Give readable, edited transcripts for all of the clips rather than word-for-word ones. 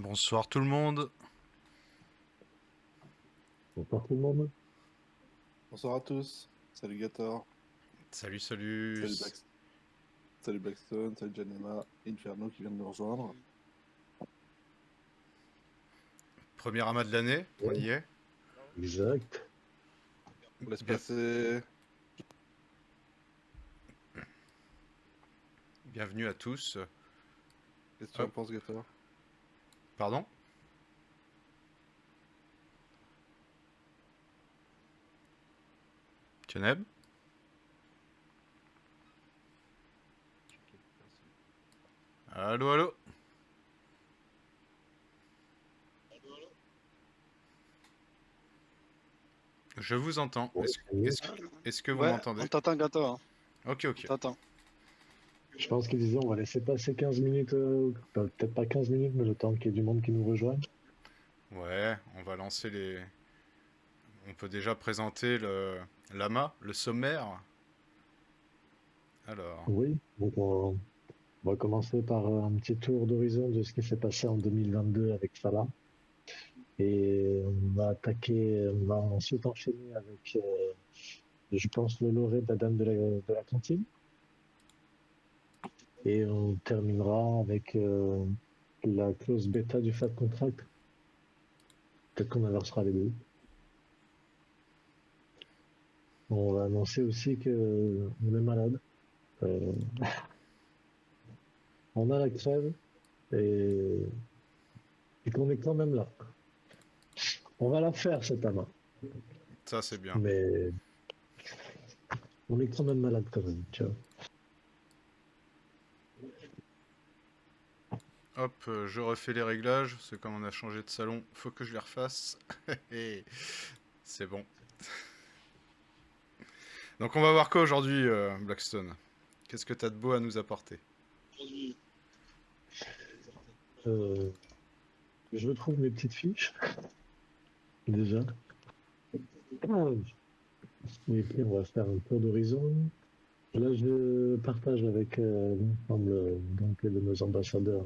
Bonsoir tout le monde. Bonsoir tout le monde. Bonsoir à tous. Salut Gator. Salut, salut. Salut, salut Blackstone. Salut Janema. Inferno qui vient de nous rejoindre. Premier amas de l'année, on y est. Exact. On laisse Bien- passer. Bienvenue à tous. Qu'est-ce que tu en Hop. penses, Gator? Pardon? Keneb? Allô, allô? Je vous entends. Ouais, Est-ce que vous Ouais, m'entendez? on t'entend, Gato. Hein. Ok, On ok. t'entend. Je pense qu'ils disaient on va laisser passer 15 minutes, peut-être pas 15 minutes, mais le temps qu'il y ait du monde qui nous rejoigne. Ouais, on va lancer les... On peut déjà présenter l'amas, le sommaire. Alors, Oui, donc on va commencer par un petit tour d'horizon de ce qui s'est passé en 2022 avec Salah. Et on va ensuite enchaîner avec, je pense, le lauréat de la Dame de la Cantine. Et on terminera avec la clause bêta du Fat Contract. Peut-être qu'on inversera les deux. On va annoncer aussi que on est malade. Euh, on a la crève et qu'on est quand même là. On va la faire cette main, ça c'est bien. mais on est quand même malade quand même, tu vois. Hop, je refais les réglages, parce que comme on a changé de salon, faut que je les refasse. C'est bon. Donc on va voir quoi aujourd'hui, Blackstone? Qu'est-ce que t'as de beau à nous apporter? Je retrouve mes petites fiches déjà. Et puis on va faire un tour d'horizon. Là, je partage avec l'ensemble donc, de nos ambassadeurs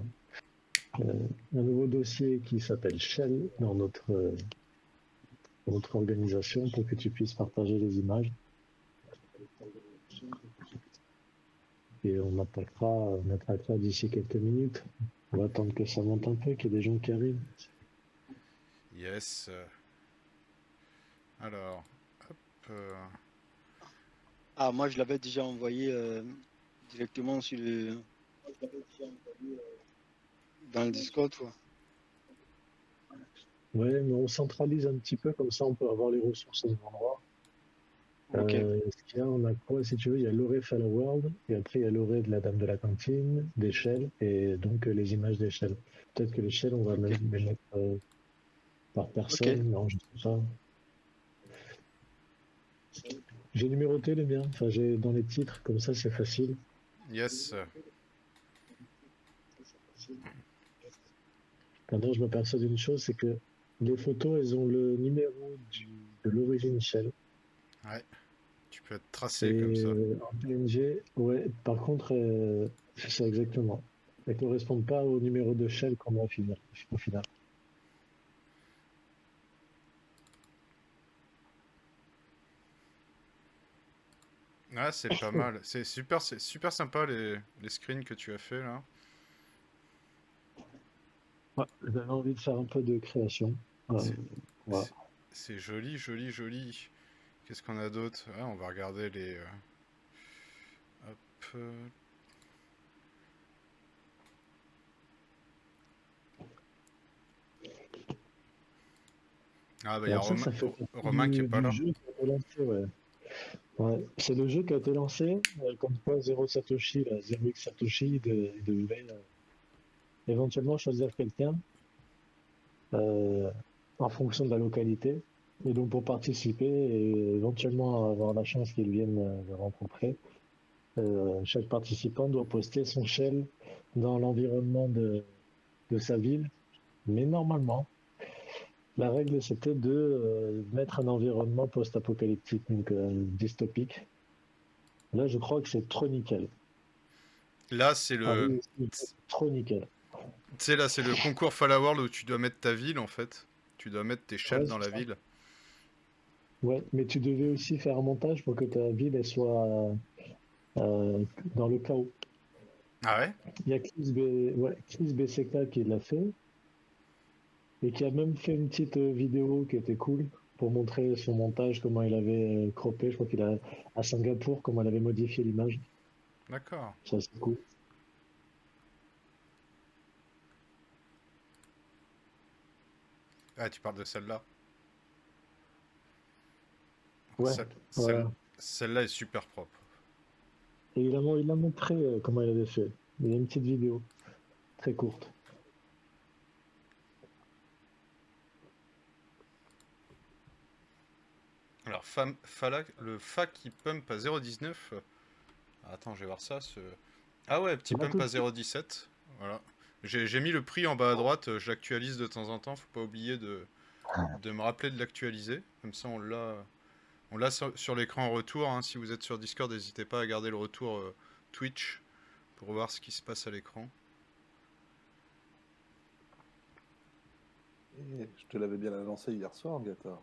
un nouveau dossier qui s'appelle Shell dans notre organisation pour que tu puisses partager les images. Et on attaquera d'ici quelques minutes. On va attendre que ça monte un peu, qu'il y ait des gens qui arrivent. Yes. Alors, hop. Ah, moi, je l'avais déjà envoyé directement dans le Discord. Quoi. Ouais, mais on centralise un petit peu, comme ça on peut avoir les ressources au même endroit. Ok. Ce qu'il y a, on a quoi, si tu veux, il y a l'orée Fellow World, et après il y a l'orée de la Dame de la Cantine, d'échelle, et donc les images d'échelle. Peut-être que l'échelle, on va même les mettre par personne, Ok. non, je sais pas. J'ai numéroté les miens, enfin j'ai dans les titres, comme ça c'est facile. Yes. Maintenant, je m'aperçois d'une chose, c'est que les photos, elles ont le numéro de l'origine Shell. Ouais. Tu peux être tracé Et comme ça. en PNG, ouais, par contre, c'est ça exactement. Elles ne correspondent pas au numéro de Shell qu'on a au final. Ah, c'est pas mal. C'est super sympa les screens que tu as fait là. Ouais, j'avais envie de faire un peu de création. C'est Voilà. c'est joli, joli, joli. Qu'est-ce qu'on a d'autre? Ah, on va regarder les. Hop. Ah, bah il y a Alors ça fait partie Romain qui est pas du là. jeu qui a été lancé, ouais. Ouais, c'est le jeu qui a été lancé, comme quoi Zero Satoshi, là, 0x Satoshi, il devait éventuellement choisir quelqu'un euh, en fonction de la localité. Et donc pour participer et éventuellement avoir la chance qu'ils viennent le rencontrer, chaque participant doit poster son shell dans l'environnement de sa ville. Mais normalement, la règle c'était de mettre un environnement post-apocalyptique, donc dystopique. Là, je crois que c'est trop nickel. Là, c'est Ah le. oui, trop nickel. Tu sais, là, c'est le concours Fall World où tu dois mettre ta ville, en fait. Tu dois mettre tes chefs Ouais, dans c'est la ça. ville. Ouais, mais tu devais aussi faire un montage pour que ta ville elle soit euh, dans le chaos. Ah ouais? Il y a Chris BCK qui l'a fait et qui a même fait une petite vidéo qui était cool pour montrer son montage, comment il avait croppé. Je crois qu'il a à Singapour, comment il avait modifié l'image. D'accord. Ça, c'est cool. Ah, tu parles de celle-là. Ouais, Celle- celle- voilà. Celle-là est super propre. Et il a montré comment il avait fait. Il y a une petite vidéo très courte. Alors, le Fa qui pump à 0,19. Attends, je vais voir ça. Ah ouais, petit Là, pump tout à de suite. 0,17. Voilà. J'ai mis le prix en bas à droite. Je l'actualise de temps en temps. Faut pas oublier de me rappeler de l'actualiser. Comme ça, on l'a sur l'écran en retour. Hein. Si vous êtes sur Discord, n'hésitez pas à garder le retour Twitch pour voir ce qui se passe à l'écran. Et je te l'avais bien annoncé hier soir, Gator.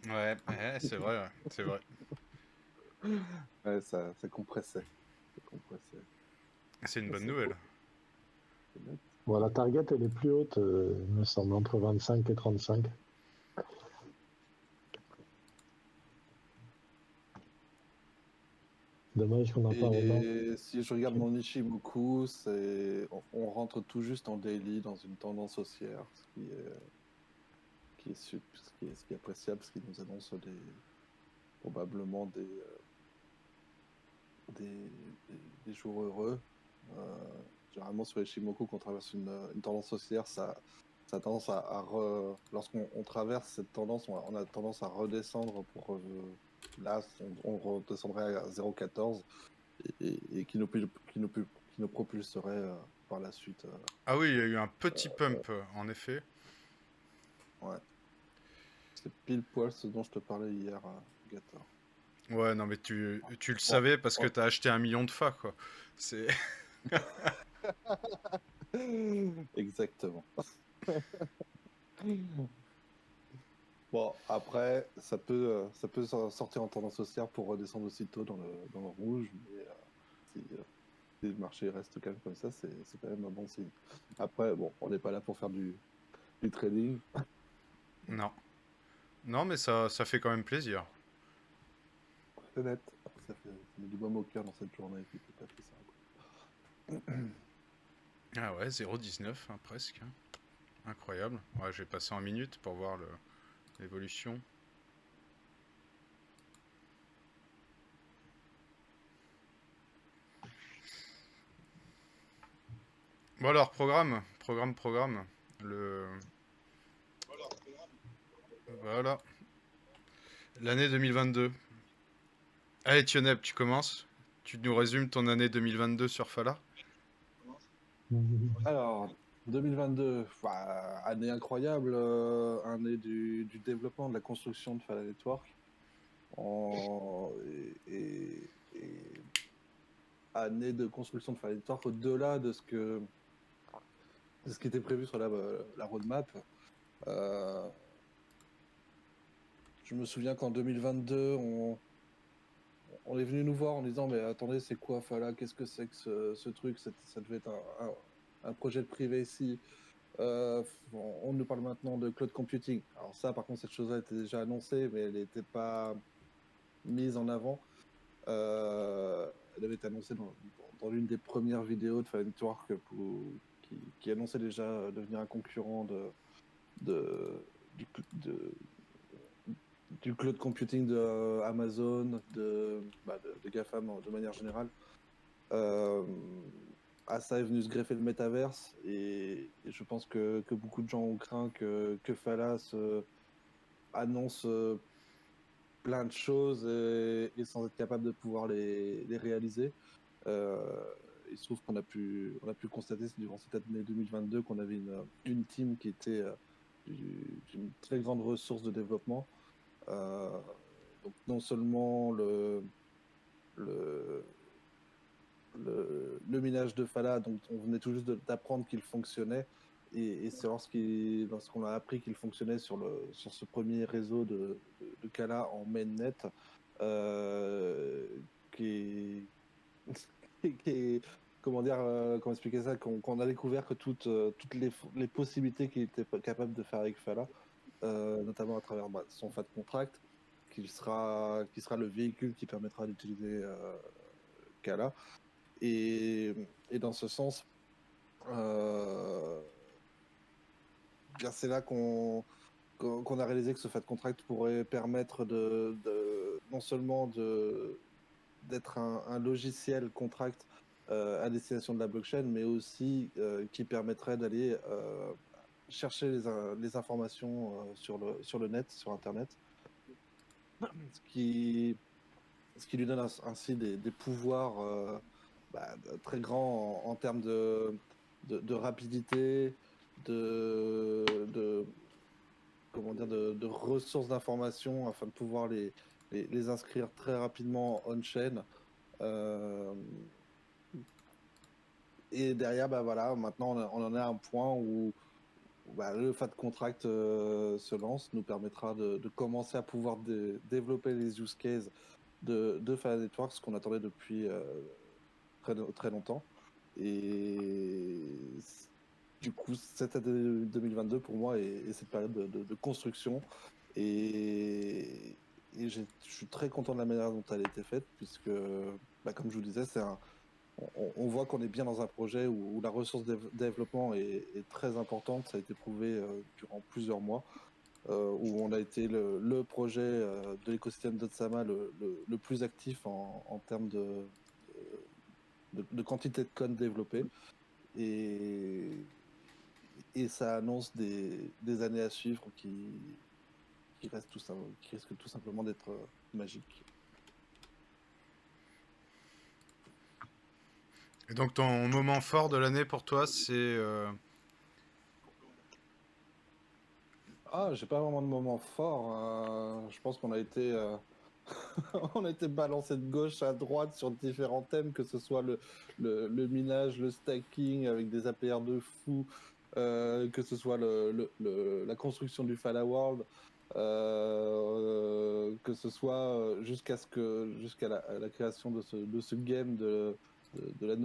Ouais, c'est vrai, ouais, c'est vrai. Ouais, ça compressait. Ça compressait. C'est une Ça, bonne c'est nouvelle. beau. C'est net. Bon, la target, elle est plus haute, il me semble, entre 25 et 35. Dommage qu'on n'a pas Romain. Et si je regarde mon Ishimoku, on rentre tout juste en daily dans une tendance haussière, ce qui est appréciable, ce qui nous annonce probablement des jours heureux. Généralement sur Ishimoku, quand on traverse une tendance haussière, ça a tendance lorsqu'on traverse cette tendance, on a tendance à redescendre là, on redescendrait à 0,14 et qui nous propulserait par la suite. Ah oui, il y a eu un petit pump, en effet. Ouais. C'est pile poil ce dont je te parlais hier, Gator. Ouais, non, mais tu le Bon, savais parce que ouais. t'as acheté 1 million de fa, quoi. C'est... Exactement. Bon, après, ça peut sortir en tendance haussière pour redescendre aussitôt dans le rouge, mais si le marché reste calme comme ça, c'est quand même un bon signe. Après, bon, on n'est pas là pour faire du trading. Non. Non, mais ça fait quand même plaisir. C'est net. Ça met du baume au cœur dans cette journée qui était pas très simple. Ah ouais, 0,19, hein, presque. Hein. Incroyable. Ouais, je vais passer en minute pour voir l'évolution. Bon alors, programme. Le... Voilà. L'année 2022. Allez, Tioneb, tu commences. Tu nous résumes ton année 2022 sur Fala. Alors, 2022, bah, année incroyable, année du développement, de la construction de Fala Network. Et année de construction de Fala Network au-delà de ce qui était prévu sur la roadmap. Euh, je me souviens qu'en 2022, on est venu nous voir en disant mais attendez, c'est quoi Fala? Qu'est-ce que c'est que ce truc? Ça devait être un projet de privacy. On nous parle maintenant de cloud computing. Alors ça, par contre, cette chose-là était déjà annoncée, mais elle n'était pas mise en avant. Elle avait été annoncée dans l'une des premières vidéos de Fala Network qui annonçait déjà devenir un concurrent de, du, de, du cloud computing de Amazon, de GAFAM de manière générale. À ça est venu se greffer le métaverse et je pense que beaucoup de gens ont craint que Falas annonce plein de choses et sans être capable de pouvoir les réaliser. Il se trouve on a pu constater durant cette année 2022 qu'on avait une team qui était d'une très grande ressource de développement. Euh, donc non seulement le le minage de Fala, dont on venait tout juste d'apprendre qu'il fonctionnait. Et c'est lorsqu'on a appris qu'il fonctionnait sur ce premier réseau de Kala en mainnet, qui est, comment dire, comment expliquer ça, qu'on a découvert que toutes les possibilités qu'il était capable de faire avec Fala, notamment à travers son FAT contract, qui sera le véhicule qui permettra d'utiliser Kala. Et dans ce sens, bien c'est là qu'on a réalisé que ce FAT contract pourrait permettre non seulement d'être un logiciel contract à destination de la blockchain, mais aussi qui permettrait d'aller chercher les informations sur le net, sur Internet, ce qui lui donne ainsi des pouvoirs très grands en termes de rapidité, comment dire, de ressources d'informations afin de pouvoir les inscrire très rapidement on-chain. Et derrière, voilà, maintenant on en est à un point où le FAT contract se lance, nous permettra de commencer à pouvoir développer les use cases de Fala Network, ce qu'on attendait depuis très, très longtemps. Et du coup, cette année 2022 pour moi est cette période de construction. Et je suis très content de la manière dont elle a été faite, puisque, comme je vous disais, on voit qu'on est bien dans un projet où la ressource de développement est très importante. Ça a été prouvé durant plusieurs mois, où on a été le projet de l'écosystème d'Otsama le plus actif en termes de quantité de code développé. Et ça annonce des années à suivre qui risquent tout simplement d'être magiques. Et donc ton moment fort de l'année pour toi, c'est... J'ai pas vraiment de moment fort. Je pense qu'on a été on a été balancé de gauche à droite sur différents thèmes, que ce soit le minage, le stacking avec des APR de fou, que ce soit la construction du Fala World, que ce soit jusqu'à la création de ce game de la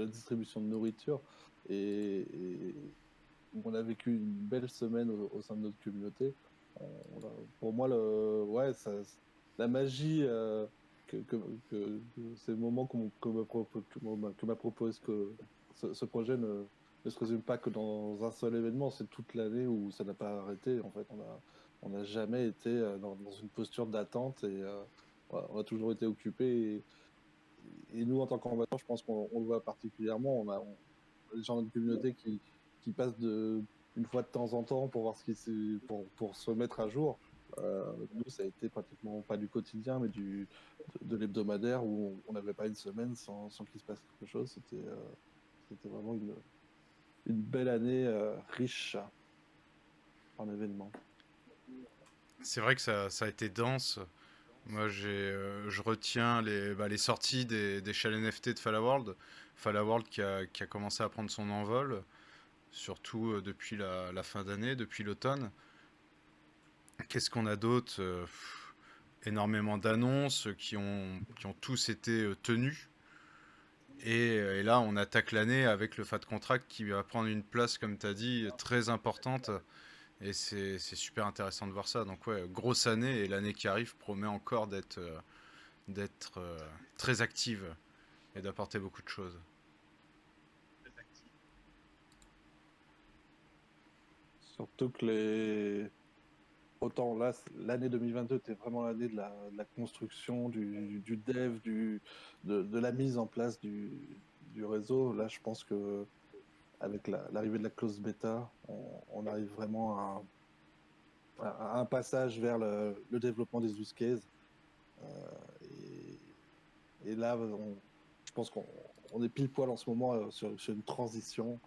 distribution de nourriture. Et on a vécu une belle semaine au sein de notre communauté. Pour moi, la magie que ces moments que m'a proposé ce projet ne se résume pas que dans un seul événement, c'est toute l'année où ça n'a pas arrêté. En fait, on n'a jamais été dans une posture d'attente et on a toujours été occupés. Et nous, en tant qu'envahisseurs, je pense qu'on le voit particulièrement. On a des gens de notre communauté qui passent une fois de temps en temps pour voir pour se mettre à jour. Nous, ça a été pratiquement pas du quotidien, mais de l'hebdomadaire où on n'avait pas une semaine sans qu'il se passe quelque chose. C'était vraiment une belle année riche en événements. C'est vrai que ça a été dense. Moi, je retiens les sorties des chaînes NFT de Fala World. Fala World qui a commencé à prendre son envol, surtout depuis la fin d'année, depuis l'automne. Qu'est-ce qu'on a d'autre? Énormément d'annonces qui ont tous été tenues. Et là, on attaque l'année avec le FAT Contract qui va prendre une place, comme tu as dit, très importante. Et c'est super intéressant de voir ça. Donc ouais, grosse année, et l'année qui arrive promet encore d'être très active et d'apporter beaucoup de choses. Surtout que autant là, l'année 2022 était vraiment l'année de la construction, du dev, de la mise en place du réseau. Là, je pense que avec l'arrivée de la close bêta, on arrive vraiment à un passage vers le développement des use cases. Et là, je pense qu'on est pile poil en ce moment sur une transition.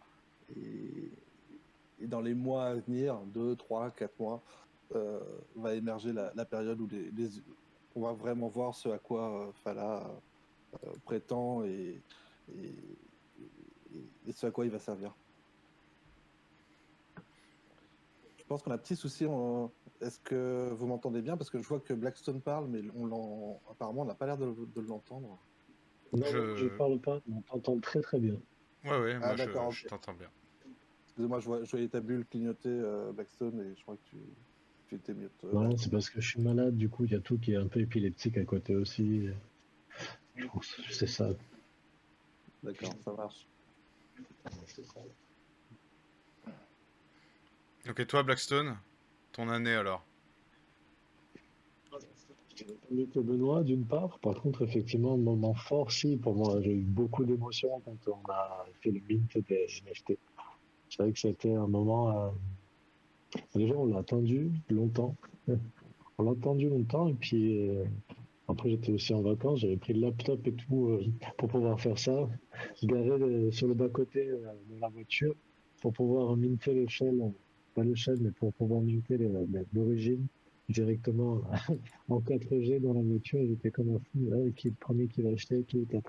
Et dans les mois à venir, 2, 3, 4 mois, va émerger la période où on va vraiment voir ce à quoi Fala prétend et et ce à quoi il va servir. Je pense qu'on a un petit souci. Est-ce que vous m'entendez bien? Parce que je vois que Blackstone parle, mais apparemment on n'a pas l'air de l'entendre. Non, non, je Je... parle pas, on t'entend très très bien. Ouais, ouais, Ah moi d'accord, je ok. t'entends bien. Excusez-moi, je voyais ta bulle clignoter, Blackstone, et je crois que tu étais mute. Non, c'est parce que je suis malade, du coup, il y a tout qui est un peu épileptique à côté aussi. Je pense que c'est ça. D'accord, ça marche. C'est ça. Ok, toi Blackstone, ton année alors? Mieux que Benoît, d'une part. Par contre, effectivement, moment fort, si, pour moi, j'ai eu beaucoup d'émotions quand on a fait le mint des NFT. C'est vrai que c'était un moment. Déjà, on l'a attendu longtemps. On l'a attendu longtemps, et puis après, j'étais aussi en vacances, j'avais pris le laptop et tout pour pouvoir faire ça. Garé sur le bas-côté de la voiture pour pouvoir minter le shell, pas le shell, mais pour pouvoir minter l'origine directement en 4G dans la voiture. J'étais comme un fou, là, qui est le premier qui va acheter, tout, ta.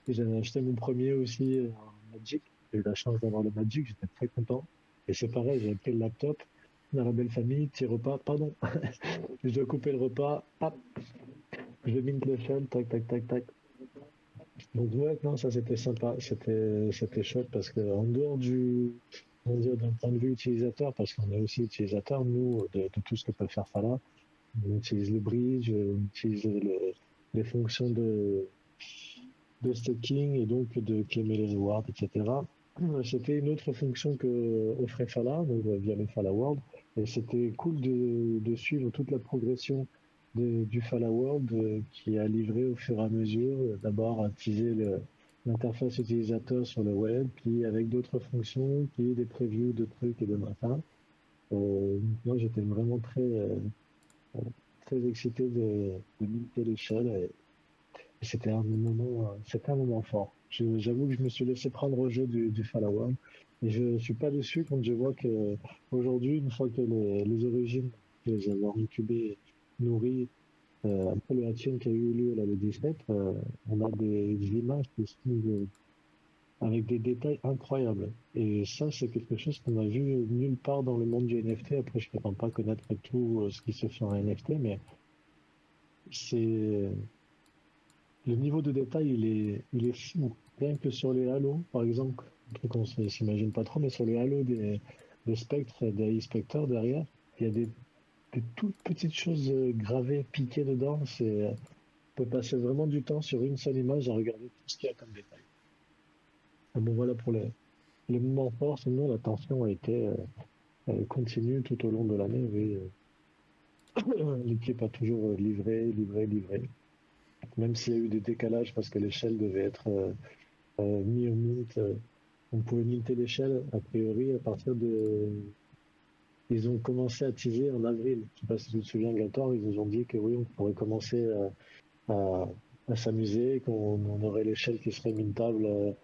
Et j'avais acheté mon premier aussi en Magic. J'ai eu la chance d'avoir le Magic, j'étais très content. Et c'est pareil, j'avais pris le laptop dans la belle famille, petit repas, pardon, je dois couper le repas, hop, je mint le shell, tac, tac, tac, tac. Donc ouais, non, ça c'était sympa, c'était chouette parce que en dehors on va dire d'un point de vue utilisateur, parce qu'on est aussi utilisateur, nous, de tout ce que peut faire Fala, on utilise le bridge, on utilise les fonctions de staking et donc de claimer les rewards, etc. C'était une autre fonction que offrait Fala, donc via le Fala World, et c'était cool de suivre toute la progression du Fala World qui a livré au fur et à mesure, d'abord à teaser l'interface utilisateur sur le web, puis avec d'autres fonctions, puis des previews de trucs et de machins. Moi, j'étais vraiment très excité de minter l'échelle et c'était un moment fort. J'avoue que je me suis laissé prendre au jeu du Fallout et je suis pas déçu quand je vois que aujourd'hui, une fois que les origines, les avoir incubées, nourries, après le hatching qui a eu lieu là, le 17, on a des images qui sont avec des détails incroyables. Et ça, c'est quelque chose qu'on a vu nulle part dans le monde du NFT. Après, je prétends pas connaître tout ce qui se fait en NFT, mais c'est le niveau de détail, il est fou. Rien que sur les halos, par exemple, un truc qu'on s'imagine pas trop, mais sur les halos des spectres, des e-specters derrière, il y a des toutes petites choses gravées, piquées dedans. On peut passer vraiment du temps sur une seule image à regarder tout ce qu'il y a comme détail. Ah bon, voilà pour les moments forts. Sinon, la tension a été continue tout au long de l'année. Oui, l'équipe a toujours livré. Même s'il y a eu des décalages parce que l'échelle devait être mis au mint. On pouvait minter l'échelle, a priori, à partir de. Ils ont commencé à teaser en avril. Je ne sais pas si tu te souviens, Gator, ils nous ont dit que oui, on pourrait commencer à, à s'amuser, qu'on aurait l'échelle qui serait mintable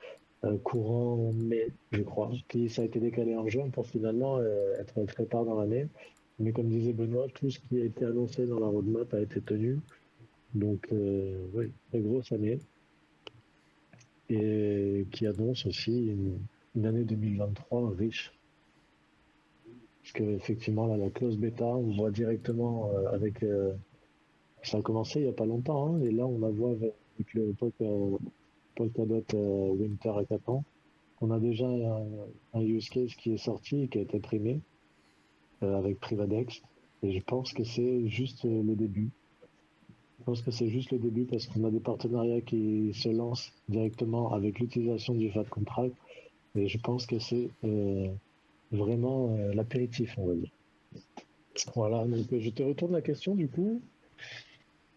courant mai, je crois. Puis ça a été décalé en juin pour finalement être très tard dans l'année. Mais comme disait Benoît, tout ce qui a été annoncé dans la roadmap a été tenu. Donc, oui, très grosse année. Et qui annonce aussi une année 2023 riche. Parce qu'effectivement, là, la clause bêta, on voit directement avec. Ça a commencé il n'y a pas longtemps, hein, et là, on la voit avec le Polkadot Winter Hackathon. On a déjà un use case qui est sorti et qui a été primé avec Privadex. Et je pense que c'est juste le début. Je pense que c'est juste le début parce qu'on a des partenariats qui se lancent directement avec l'utilisation du VAT contract. Et je pense que c'est vraiment l'apéritif, on va dire. Voilà, donc je te retourne la question du coup,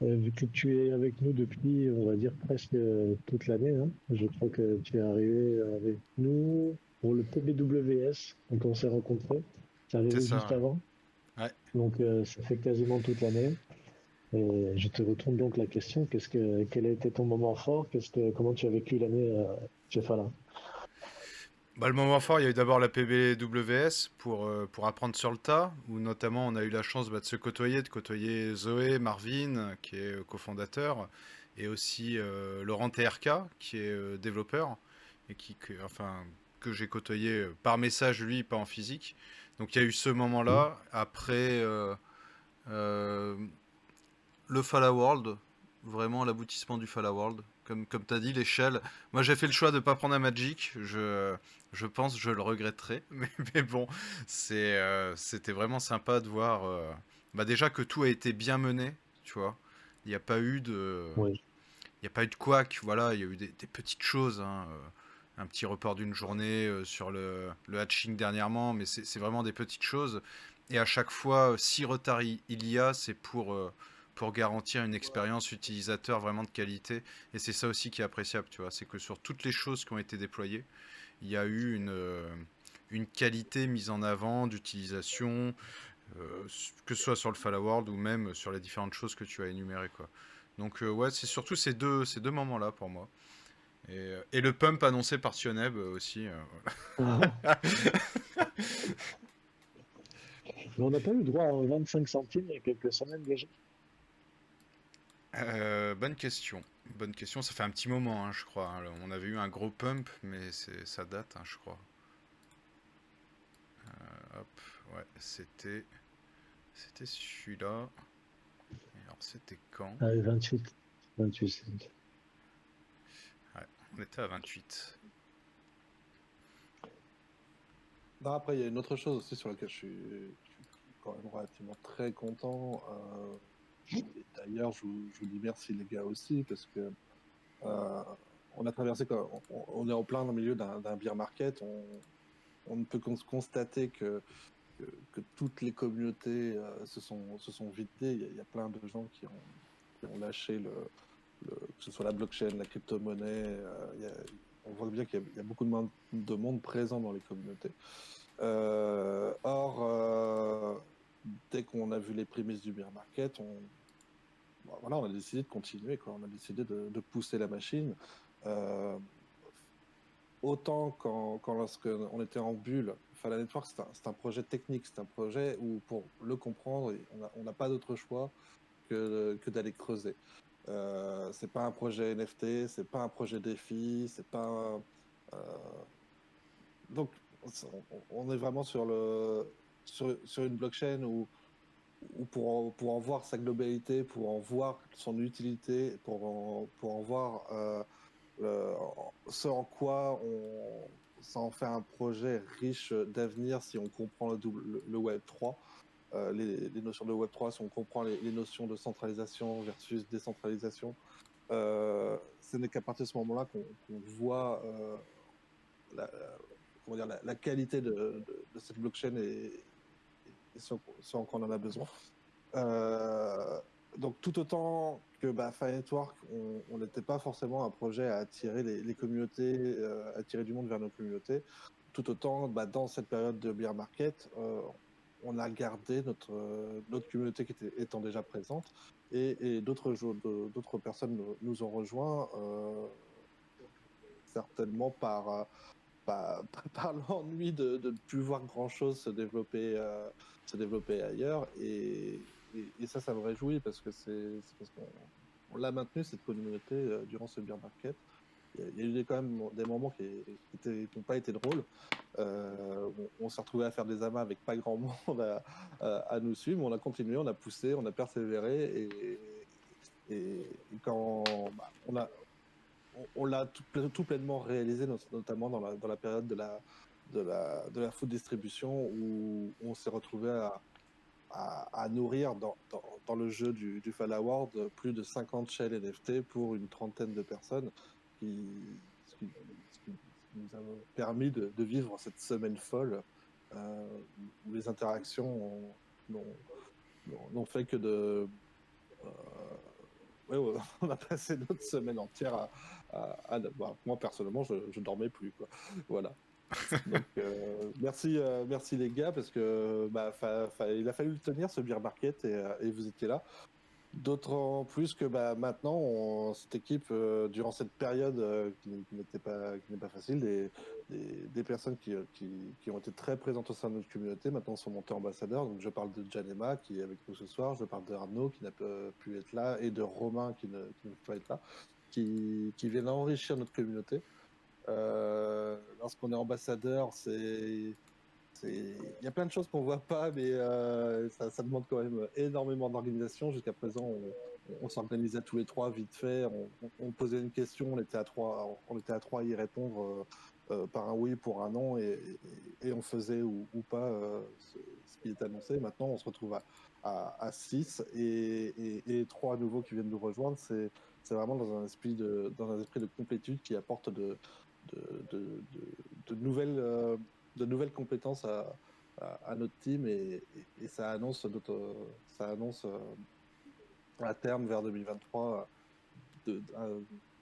vu que tu es avec nous depuis, on va dire, presque toute l'année. Hein. Je crois que tu es arrivé avec nous pour le PBWS quand on s'est rencontrés. Tu es C'est arrivé juste ça, avant, ouais. Ouais. donc ça fait quasiment toute l'année. Et je te retourne donc la question, quel a été ton moment fort? Comment tu as vécu l'année chez Fala? Bah, le moment fort, il y a eu d'abord la PBWS pour apprendre sur le tas, où notamment on a eu la chance de se côtoyer, de côtoyer Zoé, Marvin, qui est cofondateur, et aussi Laurent TRK, qui est développeur, et que j'ai côtoyé par message, lui, pas en physique. Donc il y a eu ce moment-là. Après, euh, le Falla World, vraiment l'aboutissement du Falla World. Comme tu as dit, l'échelle. Moi, j'ai fait le choix de ne pas prendre un Magic. Je pense que je le regretterai. Mais bon, c'était vraiment sympa de voir bah déjà que tout a été bien mené, tu vois. Il n'y a pas eu de. Oui. Il n'y a pas eu de couac, voilà, il y a eu des petites choses, hein, un petit report d'une journée sur le hatching dernièrement, mais c'est vraiment des petites choses. Et à chaque fois, si retard il y a, c'est pour garantir une expérience utilisateur vraiment de qualité. Et c'est ça aussi qui est appréciable, tu vois, c'est que sur toutes les choses qui ont été déployées, il y a eu une qualité mise en avant d'utilisation, que ce soit sur le Fall World ou même sur les différentes choses que tu as énumérées, quoi. Donc ouais, c'est surtout ces deux moments-là pour moi. Et le pump annoncé par Sioneb aussi. Ah, mais on n'a pas eu droit à 25 centimes il y a quelques semaines déjà. Bonne question. Bonne question. Ça fait un petit moment, hein, je crois, hein. On avait eu un gros pump, mais ça date, hein, je crois. Hop, ouais, c'était celui-là. Et alors c'était quand? Ah, 28 cents. Ouais, on était à 28. Non, après, il y a une autre chose aussi sur laquelle je suis quand même relativement très content. Et d'ailleurs, je vous dis merci les gars aussi, parce que on a traversé, on est en plein dans le milieu d'un beer market. On ne peut constater que toutes les communautés se sont vidées. Il y a plein de gens qui ont lâché que ce soit la blockchain, la crypto-monnaie. On voit bien qu'il y a beaucoup de monde présent dans les communautés. Or, dès qu'on a vu les prémices du bear market, voilà, on a décidé de continuer, quoi. On a décidé de pousser la machine. Autant lorsqu'on était en bulle, Fala Network, c'est un projet technique, c'est un projet où, pour le comprendre, on n'a pas d'autre choix que d'aller creuser. C'est pas un projet NFT, c'est pas un projet défi, c'est pas un, donc on est vraiment sur une blockchain où pour en voir sa globalité, pour en voir son utilité, pour en voir ce en quoi ça en fait un projet riche d'avenir si on comprend le Web 3. Les notions de Web 3, si on comprend les notions de centralisation versus décentralisation, ce n'est qu'à partir de ce moment-là qu'on voit la, comment dire, la qualité de cette blockchain et ce en quoi on en a besoin. Donc tout autant que Fire Network, on n'était pas forcément un projet à attirer les communautés, attirer du monde vers nos communautés, tout autant dans cette période de bear market, on a gardé notre communauté qui étant déjà présente, et d'autres personnes nous ont rejoints, certainement par l'ennui de ne plus voir grand-chose se développer ailleurs. Et ça me réjouit, parce que c'est parce qu'on l'a maintenu, cette communauté, durant ce bear market. Il y a eu quand même des moments qui n'ont pas été drôles. On s'est retrouvé à faire des amas avec pas grand monde à nous suivre, mais on a continué, on a poussé, on a persévéré, et quand on l'a tout pleinement réalisé, notamment dans la période de la food distribution, où on s'est retrouvé à nourrir dans le jeu du Fall Award plus de 50 shells NFT pour une trentaine de personnes, ce qui nous a permis de vivre cette semaine folle, où les interactions n'ont fait que de... Ouais, on a passé notre semaine entière moi personnellement, je dormais plus, quoi. Voilà. Donc merci les gars, parce que il a fallu le tenir, ce beer market, et vous étiez là. D'autant plus que maintenant, cette équipe, durant cette période qui n'est pas facile, des personnes qui ont été très présentes au sein de notre communauté maintenant sont montées ambassadeurs. Donc je parle de Janema qui est avec nous ce soir, je parle de Arnaud qui n'a pas pu être là et de Romain qui ne peut pas être là, qui viennent enrichir notre communauté. Lorsqu'on est ambassadeur, il y a plein de choses qu'on voit pas, mais ça demande quand même énormément d'organisation. Jusqu'à présent, on s'organisait tous les trois vite fait. On posait une question, on était à trois à y répondre par un oui pour un non, et on faisait ou pas ce qui est annoncé. Maintenant, on se retrouve à 6 et trois nouveaux qui viennent nous rejoindre. C'est vraiment dans un esprit de complétude qui apporte de, de, de nouvelles de nouvelles compétences à notre team, et ça annonce à terme vers 2023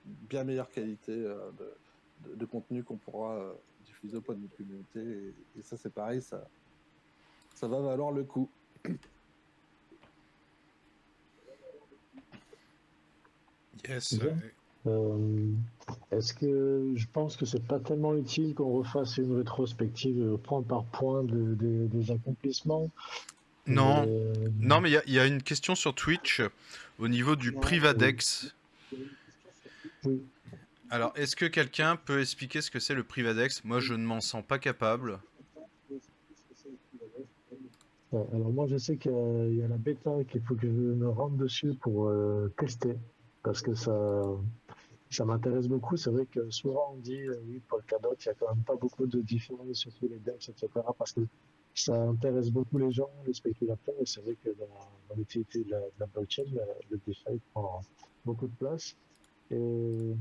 bien meilleure qualité de contenu qu'on pourra diffuser auprès de notre communauté, et ça c'est pareil, ça va valoir le coup. Yes. Bien. Est-ce que je pense que c'est pas tellement utile qu'on refasse une rétrospective point par point des accomplissements? Non. Euh, Non, mais il y a une question sur Twitch au niveau du Privadex. oui. Alors, est-ce que quelqu'un peut expliquer ce que c'est le Privadex? Moi, je ne m'en sens pas capable. Ouais, alors moi je sais qu'il y a la bêta qu'il faut que je me rende dessus pour tester parce que ça m'intéresse beaucoup. C'est vrai que souvent on dit oui, Polkadot, il y a quand même pas beaucoup de différence sur tous les DEX, etc. parce que ça intéresse beaucoup les gens, les spéculateurs, et c'est vrai que dans l'utilité de la blockchain, le DeFi prend beaucoup de place. Et,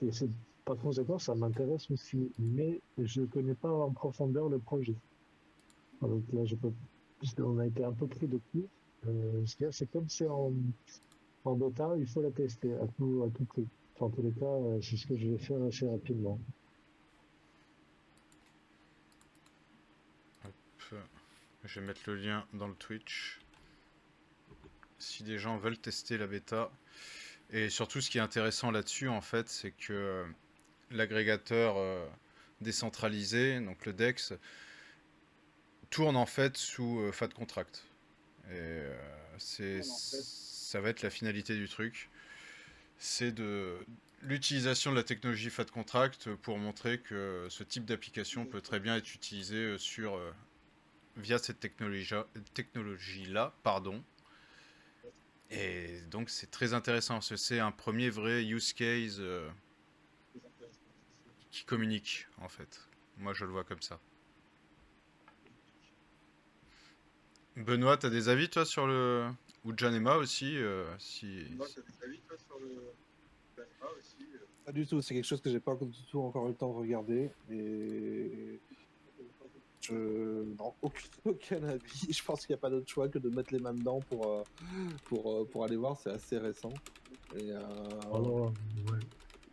et c'est par conséquent, ça m'intéresse aussi, mais je ne connais pas en profondeur le projet. Donc là, on a été un peu pris de court. Ce qu'il y a, c'est comme c'est en bêta, il faut la tester à tout prix. En tous les cas, c'est ce que je vais faire assez rapidement. Hop. Je vais mettre le lien dans le Twitch. Si des gens veulent tester la bêta. Et surtout, ce qui est intéressant là-dessus, en fait, c'est que l'agrégateur décentralisé, donc le DEX, tourne en fait sous FAT contract. Et ça va être la finalité du truc. C'est de l'utilisation de la technologie FAT contract pour montrer que ce type d'application peut très bien être utilisé via cette technologie-là, pardon. Et donc c'est très intéressant. C'est un premier vrai use case qui communique en fait. Moi je le vois comme ça. Benoît, t'as des avis toi sur le... Ou Janema aussi Pas du tout, c'est quelque chose que j'ai pas du tout encore eu le temps de regarder, et je n'ai aucun avis. Je pense qu'il n'y a pas d'autre choix que de mettre les mains dedans pour aller voir. C'est assez récent. Et, Alors, ouais.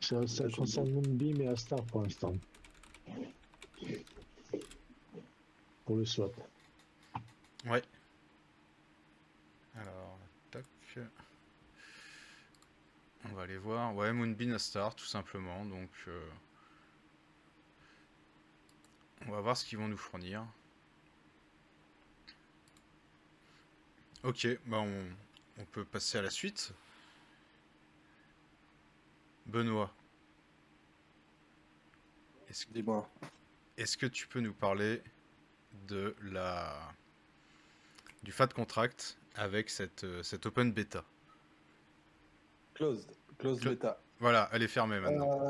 Ça je- concerne Moonbeam et Astar pour l'instant, pour le swap. Ouais. Alors, tac. On va aller voir. Ouais, Moonbeam Astar, tout simplement. Donc, on va voir ce qu'ils vont nous fournir. Ok, bah on peut passer à la suite. Benoît, Dis-moi. est-ce que tu peux nous parler de du FAT contract avec cette open beta? Closed beta. Voilà, elle est fermée maintenant.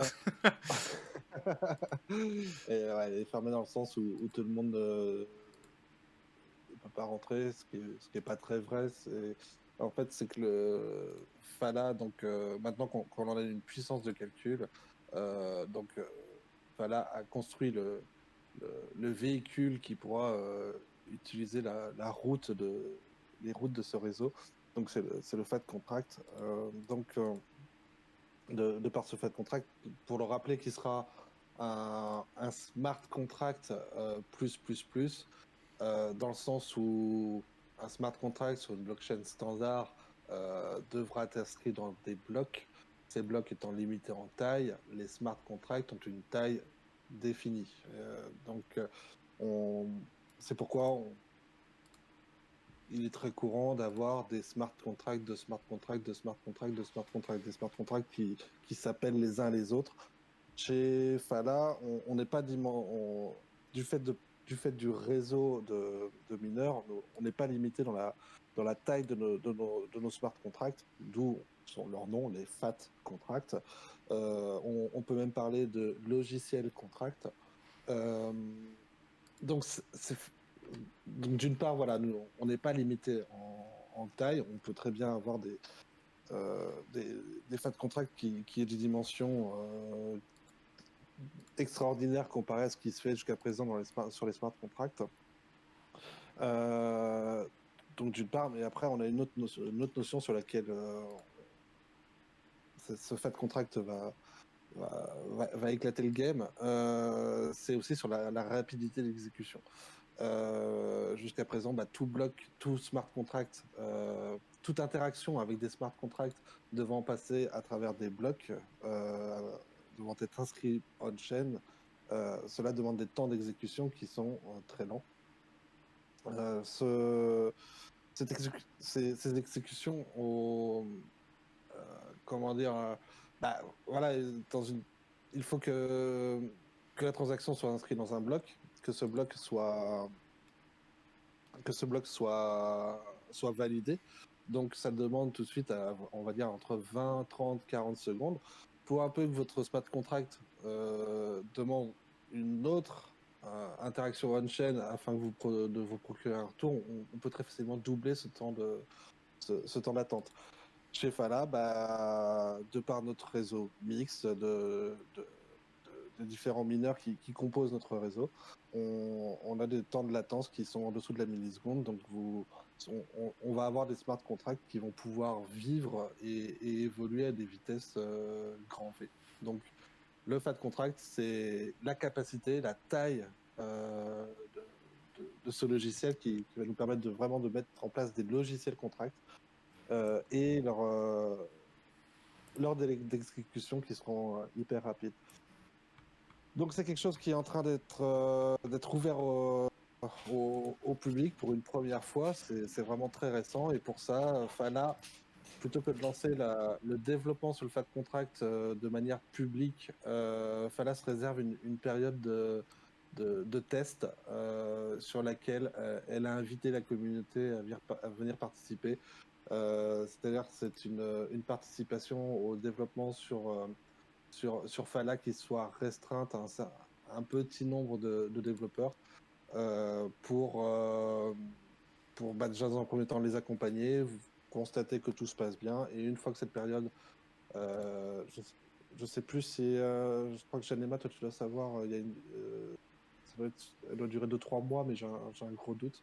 Et, ouais, elle est fermée dans le sens où tout le monde ne peut pas rentrer, ce qui est pas très vrai. En fait, c'est que le Fala, donc maintenant qu'on en a une puissance de calcul, Fala a construit le véhicule qui pourra utiliser les routes de ce réseau. Donc c'est le FAT contract. De par ce FAT contract, pour le rappeler, qui sera un smart contract dans le sens où un smart contract sur une blockchain standard devra être inscrit dans des blocs. Ces blocs étant limités en taille, les smart contracts ont une taille définie. C'est pourquoi il est très courant d'avoir des smart contracts, de smart contracts, de smart contracts, de smart contracts, des smart contracts qui s'appellent les uns les autres. Chez Fala, on n'est pas du fait du réseau de mineurs, on n'est pas limité dans la taille de nos smart contracts, d'où sont leurs noms, les FAT contracts. On peut même parler de logiciel contract. Donc, d'une part, voilà, on n'est pas limité en taille. On peut très bien avoir des FAT contracts qui aient des dimensions extraordinaires comparées à ce qui se fait jusqu'à présent sur les smart contracts. Donc, d'une part, mais après, on a une autre notion sur laquelle ce FAT contract va éclater le game. C'est aussi sur la rapidité d'exécution. Jusqu'à présent, tout bloc, tout smart contract, toute interaction avec des smart contracts devant passer à travers des blocs, devant être inscrits on-chain, cela demande des temps d'exécution qui sont très lents. Ces exécutions comment dire, voilà, il faut que la transaction soit inscrite dans un bloc, que ce bloc soit validé. Donc ça demande tout de suite, on va dire, entre 20, 30, 40 secondes. Pour un peu que votre smart contract demande une autre interaction on-chain afin de vous procurer un retour, on peut très facilement doubler ce temps d'attente. Chez Fala, de par notre réseau mixte de différents mineurs qui composent notre réseau, on a des temps de latence qui sont en dessous de la milliseconde. Donc, on va avoir des smart contracts qui vont pouvoir vivre et évoluer à des vitesses grand V. Donc, le FAT contract, c'est la capacité, la taille de ce logiciel qui va nous permettre vraiment de mettre en place des logiciels contracts et leurs délais d'exécution qui seront hyper rapides. Donc c'est quelque chose qui est en train d'être ouvert au public pour une première fois. C'est vraiment très récent et pour ça, Fala, plutôt que de lancer le développement sur le FAT contract de manière publique, Fala se réserve une période de test sur laquelle elle a invité la communauté à venir participer. C'est-à-dire que c'est une participation au développement sur Fala qui soit restreinte à un petit nombre de développeurs pour déjà dans un premier temps les accompagner, constater que tout se passe bien, et une fois que cette période, je sais plus si, je crois que Janema, toi tu dois savoir, elle doit durer 2-3 mois, mais j'ai un gros doute.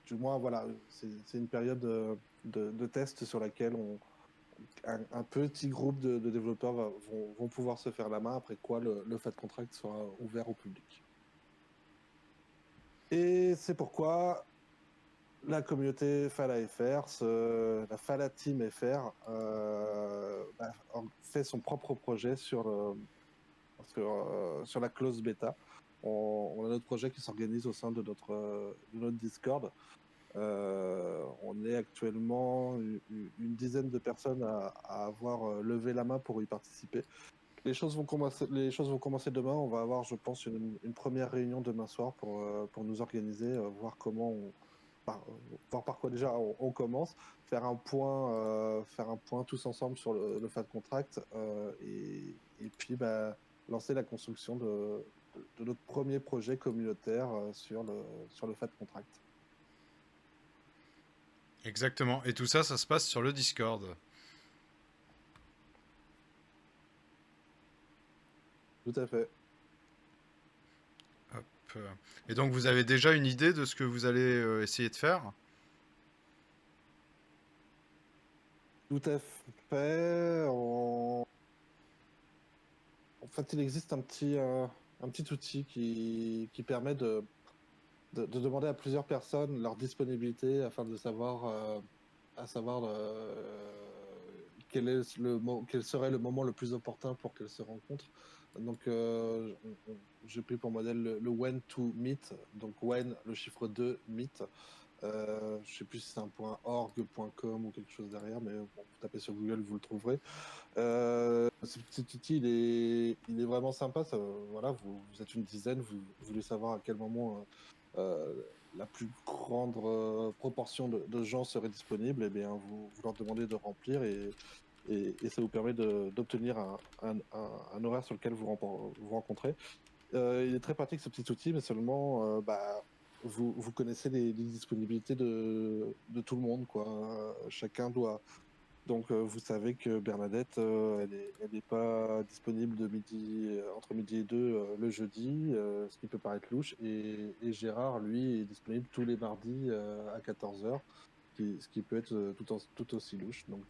Du moins, voilà, c'est une période de test sur laquelle un petit groupe de développeurs vont pouvoir se faire la main, après quoi le FAT contract sera ouvert au public. Et c'est pourquoi la communauté Fala FR, la Fala Team FR, fait son propre projet sur la close bêta. On a notre projet qui s'organise au sein de notre Discord. On est actuellement une dizaine de personnes à avoir levé la main pour y participer. Les choses vont commencer demain. On va avoir, je pense, une première réunion demain soir pour nous organiser, voir par quoi déjà on commence, faire un point tous ensemble sur le FAT contract et puis lancer la construction de notre premier projet communautaire sur le FAT contract. Exactement. Et tout ça, ça se passe sur le Discord. Tout à fait. Hop. Et donc, vous avez déjà une idée de ce que vous allez essayer de faire? Tout à fait. En fait, il existe un petit outil qui permet de demander à plusieurs personnes leur disponibilité afin de savoir à savoir quel serait le moment le plus opportun pour qu'elles se rencontrent. Donc, j'ai pris pour modèle le when to meet, donc when, le chiffre 2, meet. Je sais plus si c'est un .org, .com ou quelque chose derrière, mais bon, vous tapez sur Google, vous le trouverez. Ce petit outil, il est vraiment sympa. Voilà, vous êtes une dizaine, vous voulez savoir à quel moment la plus grande proportion de gens serait disponible, et bien vous leur demandez de remplir et ça vous permet d'obtenir un horaire sur lequel vous rencontrez. Il est très pratique ce petit outil, mais seulement vous connaissez les disponibilités de tout le monde, quoi. Chacun doit. Donc vous savez que Bernadette, elle est pas disponible entre midi et deux le jeudi, ce qui peut paraître louche, et Gérard, lui, est disponible tous les mardis à 14h, ce qui peut être tout aussi louche. Donc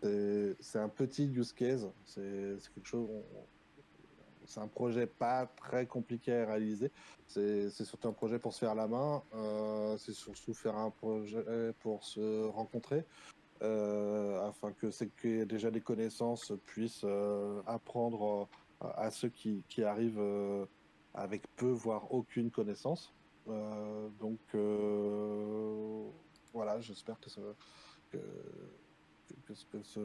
c'est un petit use case, c'est quelque chose. C'est un projet pas très compliqué à réaliser. C'est surtout un projet pour se faire la main. C'est surtout faire un projet pour se rencontrer, afin que ceux qui ont déjà des connaissances puissent apprendre à ceux qui arrivent avec peu, voire aucune connaissance. Donc voilà, j'espère que, que ce,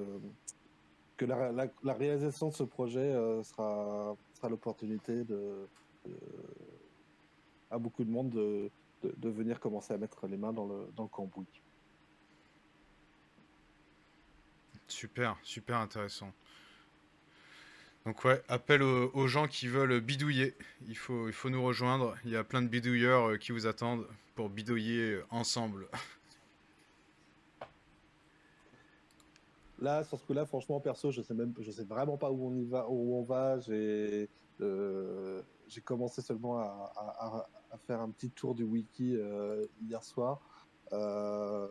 que la réalisation de ce projet sera l'opportunité à beaucoup de monde de venir commencer à mettre les mains dans le cambouis. Super, super intéressant. Donc ouais, appel aux gens qui veulent bidouiller. Il faut nous rejoindre. Il y a plein de bidouilleurs qui vous attendent pour bidouiller ensemble. Là, sur ce coup-là, franchement, perso, je sais vraiment pas où on va. J'ai commencé seulement à faire un petit tour du wiki hier soir. Je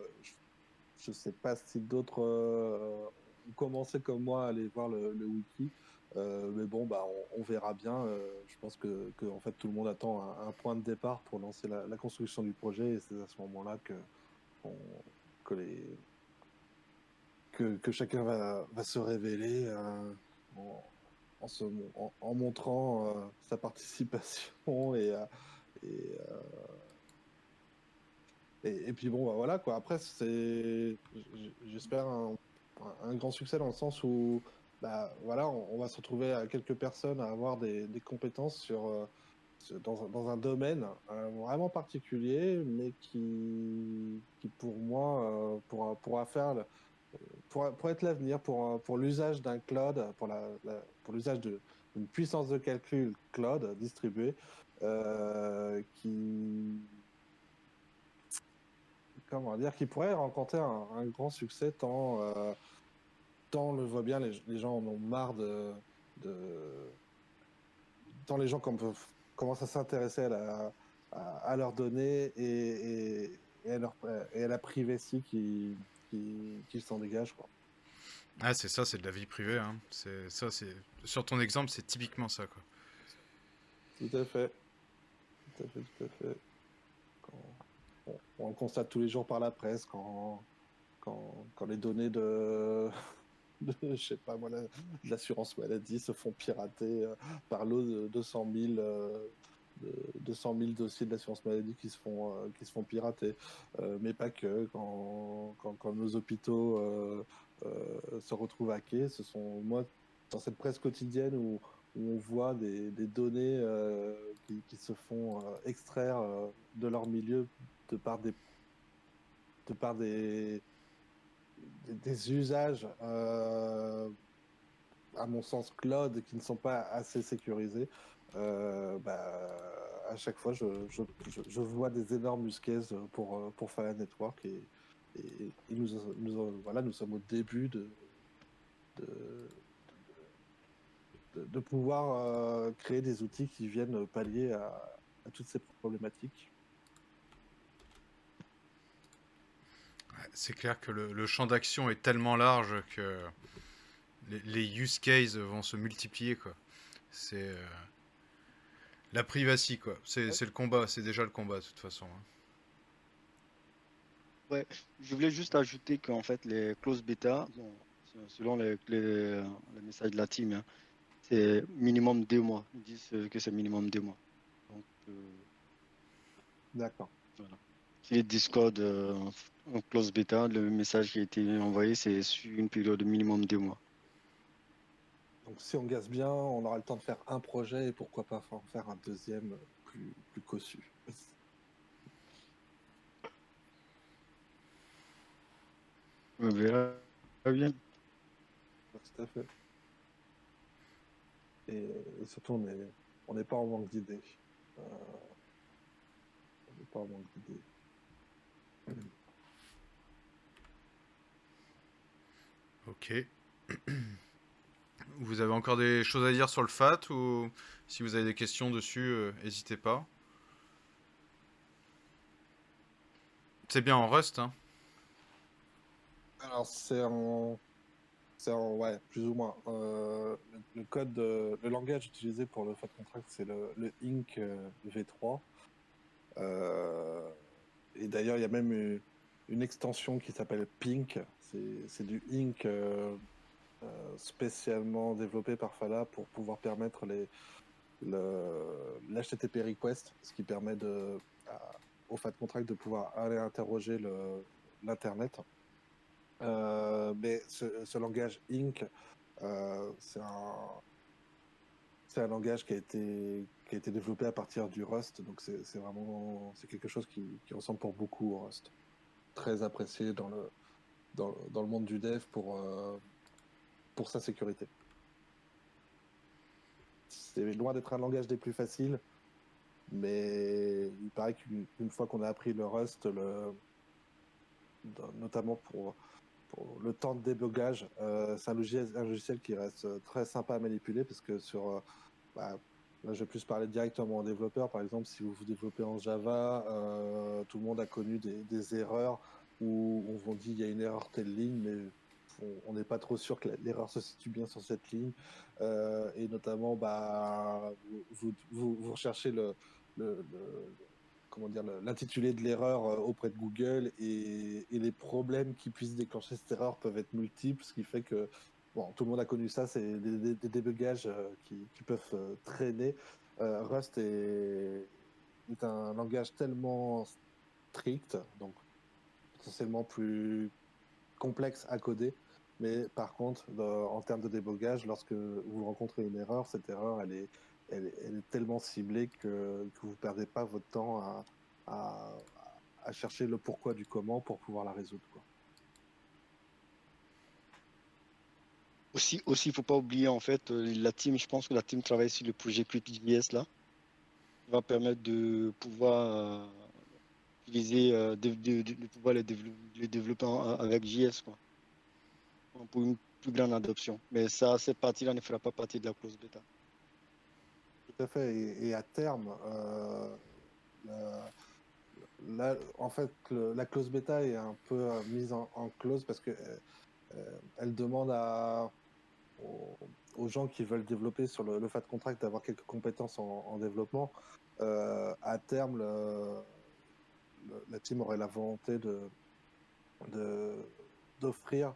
sais pas si d'autres ont commencé comme moi à aller voir le wiki. Mais bon, bah, on verra bien. Je pense que en fait, tout le monde attend un point de départ pour lancer la construction du projet, et c'est à ce moment-là on- que que chacun va se révéler en, en montrant sa participation et, euh, et puis bon, bah voilà quoi. Après, j'espère un grand succès dans le sens où, bah voilà, on va se retrouver à quelques personnes à avoir des compétences dans un domaine vraiment particulier, mais qui pour moi pourra faire pour être l'avenir, pour l'usage d'un cloud, pour l'usage d'une puissance de calcul cloud distribuée, comment dire, qui pourrait rencontrer un grand succès tant on le voit bien, les gens en ont marre de tant les gens commencent à s'intéresser à leurs données et à la privacy qui s'en dégage, quoi. Ah, c'est ça, c'est de la vie privée. Hein. C'est ça, c'est sur ton exemple, c'est typiquement ça, quoi. Tout à fait, tout à fait, tout à fait. On le constate tous les jours par la presse quand les données je sais pas moi, de l'assurance maladie se font pirater par l'eau de 200 000 dossiers de l'assurance maladie qui se font pirater. Mais pas que, quand nos hôpitaux se retrouvent hackés, moi, dans cette presse quotidienne où on voit des données qui se font extraire de leur milieu de par des usages, à mon sens, cloud, qui ne sont pas assez sécurisés, à chaque fois, je vois des énormes use cases pour Fire Network, et voilà, nous sommes au début de, de pouvoir créer des outils qui viennent pallier à toutes ces problématiques. C'est clair que le champ d'action est tellement large que les use cases vont se multiplier, quoi. C'est la privacy, quoi. C'est le combat, c'est déjà le combat, de toute façon. Hein. Ouais, je voulais juste ajouter qu'en fait, les clauses bêta, bon, selon les messages de la team, hein, c'est minimum 2 mois. Ils disent que c'est minimum 2 mois. Donc, D'accord. voilà. Si les Discord en close bêta, le message qui a été envoyé, c'est sur une période de minimum 2 mois. Donc si on gaze bien, on aura le temps de faire un projet et pourquoi pas en faire un deuxième plus cossu. On verra bien. Tout à fait. Et surtout, on n'est pas en manque d'idées. On n'est pas en manque d'idées. Ok. Vous avez encore des choses à dire sur le FAT ou si vous avez des questions dessus, n'hésitez pas. C'est bien en Rust, hein. Alors ouais, plus ou moins. Le code, le langage utilisé pour le FAT contract, c'est le Inc V3. Et d'ailleurs, il y a même une extension qui s'appelle Pink. C'est du Inc spécialement développé par Fala pour pouvoir permettre l'HTTP request, ce qui permet au FAT contract de pouvoir aller interroger l'internet. Mais ce langage Inc, c'est un langage qui a été développé à partir du Rust, donc c'est quelque chose qui ressemble pour beaucoup au Rust. Très apprécié dans le monde du dev pour sa sécurité. C'est loin d'être un langage des plus faciles, mais il paraît qu'une fois qu'on a appris le Rust, notamment pour le temps de débogage, c'est un logiciel qui reste très sympa à manipuler parce que là, je vais plus parler directement aux développeurs. Par exemple, si vous développez en Java, tout le monde a connu des erreurs où on vous dit il y a une erreur telle ligne, mais on n'est pas trop sûr que l'erreur se situe bien sur cette ligne. Et notamment, vous recherchez comment dire, l'intitulé de l'erreur auprès de Google et les problèmes qui puissent déclencher cette erreur peuvent être multiples, ce qui fait que bon, tout le monde a connu ça, c'est des débugages qui peuvent traîner. Rust est un langage tellement strict, donc potentiellement plus complexe à coder, mais par contre, en termes de débogage, lorsque vous rencontrez une erreur, cette erreur, elle est tellement ciblée que vous ne perdez pas votre temps à, à chercher le pourquoi du comment pour pouvoir la résoudre, quoi. Aussi, il faut pas oublier, en fait, la team, je pense que la team travaille sur le projet CryptJS là, qui va permettre de pouvoir utiliser, de pouvoir les développer avec JS, quoi, pour une plus grande adoption. Mais ça, cette partie-là ne fera pas partie de la clause bêta. Tout à fait. Et à terme, en fait, la clause bêta est un peu mise en clause parce que elle demande aux gens qui veulent développer sur le FAT contract d'avoir quelques compétences en développement. À terme, la team aurait la volonté d'offrir,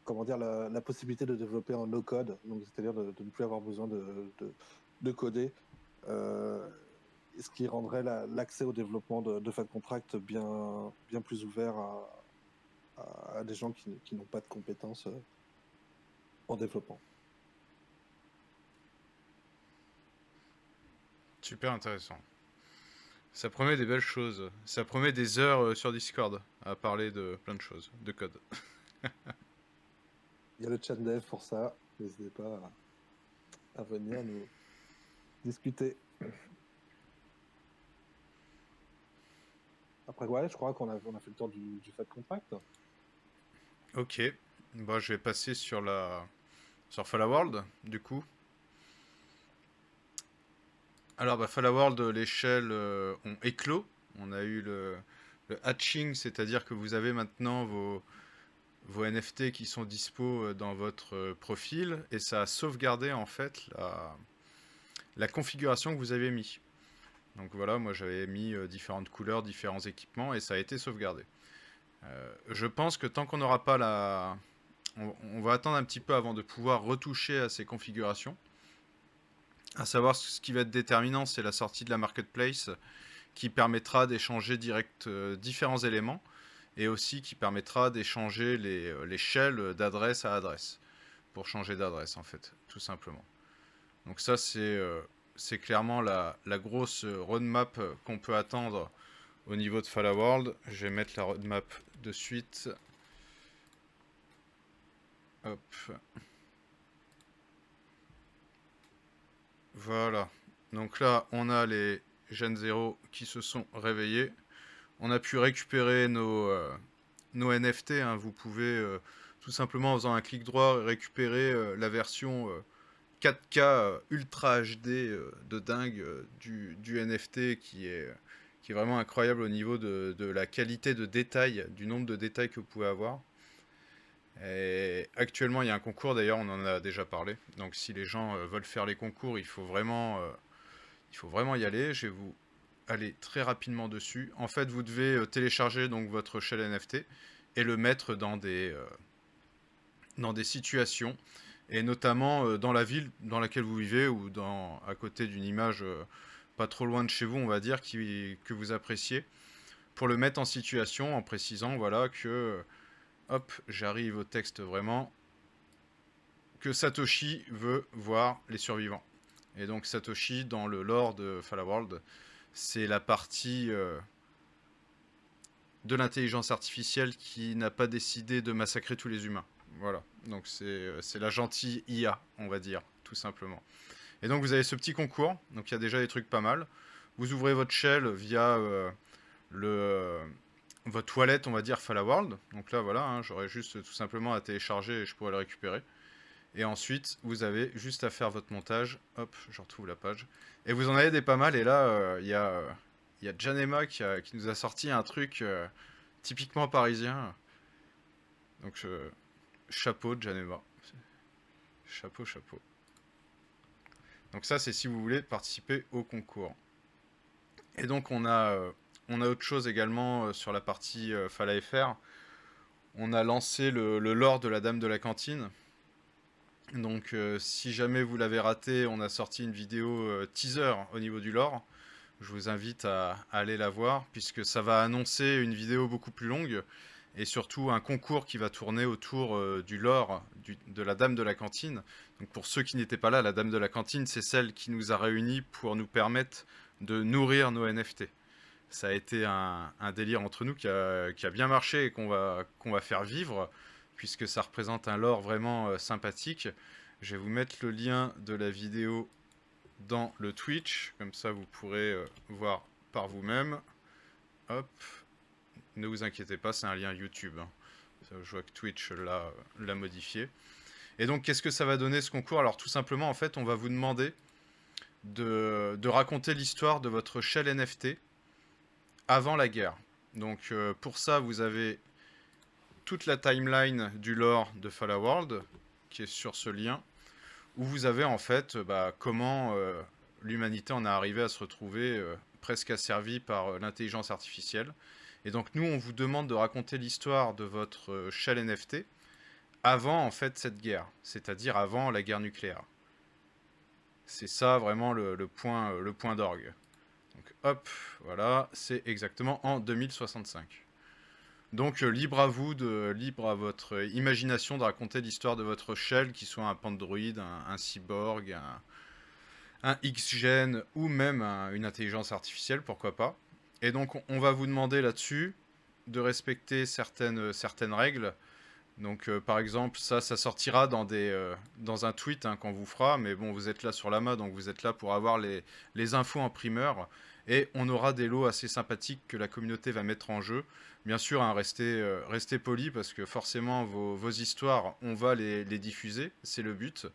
comment dire, la possibilité de développer en no code, donc c'est-à-dire de ne plus avoir besoin de coder, ce qui rendrait l'accès au développement de FAT contract bien plus ouvert à des gens qui n'ont pas de compétences en développement. Super intéressant. Ça promet des belles choses. Ça promet des heures sur Discord à parler de plein de choses, de code. Il y a le chat dev pour ça. N'hésitez pas à venir nous discuter. Après, ouais, je crois qu'on a fait le tour du FAT contract. Ok. Bon, je vais passer sur Falla World, du coup. Alors, Falla World, l'échelle ont éclos. On a eu le hatching, c'est-à-dire que vous avez maintenant vos NFT qui sont dispo dans votre profil et ça a sauvegardé en fait la configuration que vous avez mis. Donc voilà, moi j'avais mis différentes couleurs, différents équipements et ça a été sauvegardé. Je pense que tant qu'on n'aura pas la... On va attendre un petit peu avant de pouvoir retoucher à ces configurations. À savoir, ce qui va être déterminant, c'est la sortie de la marketplace qui permettra d'échanger différents éléments et aussi qui permettra d'échanger les shells d'adresse à adresse pour changer d'adresse en fait, tout simplement. Donc ça, c'est clairement la grosse roadmap qu'on peut attendre au niveau de Fala World. Je vais mettre la roadmap de suite. Hop. Voilà. Donc là, on a les Gen 0 qui se sont réveillés. On a pu récupérer nos NFT. Hein. Vous pouvez tout simplement en faisant un clic droit récupérer la version 4K Ultra HD de dingue du NFT qui est vraiment incroyable au niveau de la qualité de détail, du nombre de détails que vous pouvez avoir. Et actuellement, il y a un concours, d'ailleurs, on en a déjà parlé. Donc si les gens veulent faire les concours, il faut vraiment y aller. Je vais vous aller très rapidement dessus. En fait, vous devez télécharger donc votre shell NFT et le mettre dans des situations, et notamment dans la ville dans laquelle vous vivez ou à côté d'une image pas trop loin de chez vous, on va dire, que vous appréciez, pour le mettre en situation en précisant voilà que, hop, j'arrive au texte vraiment, que Satoshi veut voir les survivants. Et donc Satoshi, dans le lore de Fala World, c'est la partie de l'intelligence artificielle qui n'a pas décidé de massacrer tous les humains. Voilà, donc c'est la gentille IA, on va dire, tout simplement. Et donc vous avez ce petit concours, donc il y a déjà des trucs pas mal. Vous ouvrez votre shell via votre wallet, on va dire, Fala World. Donc là, voilà, hein, j'aurais juste tout simplement à télécharger et je pourrais le récupérer. Et ensuite, vous avez juste à faire votre montage. Hop, je retrouve la page. Et vous en avez des pas mal. Et là, il y a Janema qui nous a sorti un truc typiquement parisien. Donc, chapeau, Janema. Chapeau, chapeau. Donc ça, c'est si vous voulez participer au concours. Et donc, on a autre chose également sur la partie Fala FR. On a lancé le lore de la Dame de la Cantine. Donc si jamais vous l'avez raté, on a sorti une vidéo teaser au niveau du lore. Je vous invite à aller la voir, puisque ça va annoncer une vidéo beaucoup plus longue, et surtout un concours qui va tourner autour du lore de la Dame de la Cantine. Donc pour ceux qui n'étaient pas là, la Dame de la Cantine, c'est celle qui nous a réunis pour nous permettre de nourrir nos NFT. Ça a été un délire entre nous qui a bien marché et qu'on va faire vivre, puisque ça représente un lore vraiment sympathique. Je vais vous mettre le lien de la vidéo dans le Twitch, comme ça vous pourrez voir par vous-même. Hop, ne vous inquiétez pas, c'est un lien YouTube. Hein. Je vois que Twitch l'a modifié. Et donc, qu'est-ce que ça va donner ce concours? Alors, tout simplement, en fait, on va vous demander de raconter l'histoire de votre shell NFT avant la guerre. Donc, pour ça, vous avez toute la timeline du lore de Fala World, qui est sur ce lien, où vous avez en fait comment l'humanité en est arrivée à se retrouver presque asservie par l'intelligence artificielle. Et donc nous, on vous demande de raconter l'histoire de votre shell NFT avant en fait cette guerre, c'est-à-dire avant la guerre nucléaire. C'est ça vraiment le point d'orgue. Donc hop, voilà, c'est exactement en 2065. Donc libre à vous, libre à votre imagination de raconter l'histoire de votre shell, qui soit un Pandroid, un cyborg, un X-Gen ou même une intelligence artificielle, pourquoi pas. Et donc on va vous demander là-dessus de respecter certaines règles. Donc par exemple, ça sortira dans un tweet hein, qu'on vous fera, mais bon, vous êtes là sur l'AMA, donc vous êtes là pour avoir les infos en primeur. Et on aura des lots assez sympathiques que la communauté va mettre en jeu. Bien sûr, hein, restez polis parce que forcément vos histoires, on va les diffuser, c'est le but.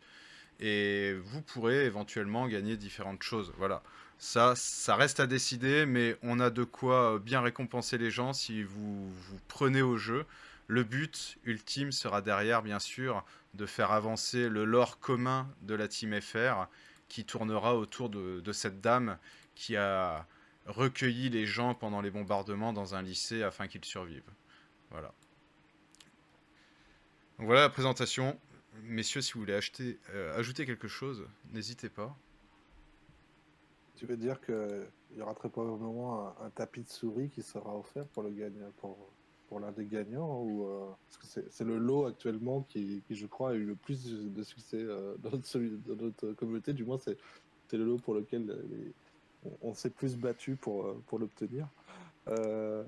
Et vous pourrez éventuellement gagner différentes choses. Voilà, ça reste à décider, mais on a de quoi bien récompenser les gens si vous prenez au jeu. Le but ultime sera derrière, bien sûr, de faire avancer le lore commun de la Team FR qui tournera autour de cette dame qui a recueilli les gens pendant les bombardements dans un lycée afin qu'ils survivent. Voilà. Donc voilà la présentation. Messieurs, si vous voulez ajouter quelque chose, n'hésitez pas. Tu veux dire qu'il y aura très probablement un tapis de souris qui sera offert pour le gagnant, pour l'un des gagnants, ou parce que c'est le lot actuellement qui, je crois, a eu le plus de succès dans notre communauté. Du moins, c'est le lot pour lequel on s'est plus battu pour l'obtenir. Euh,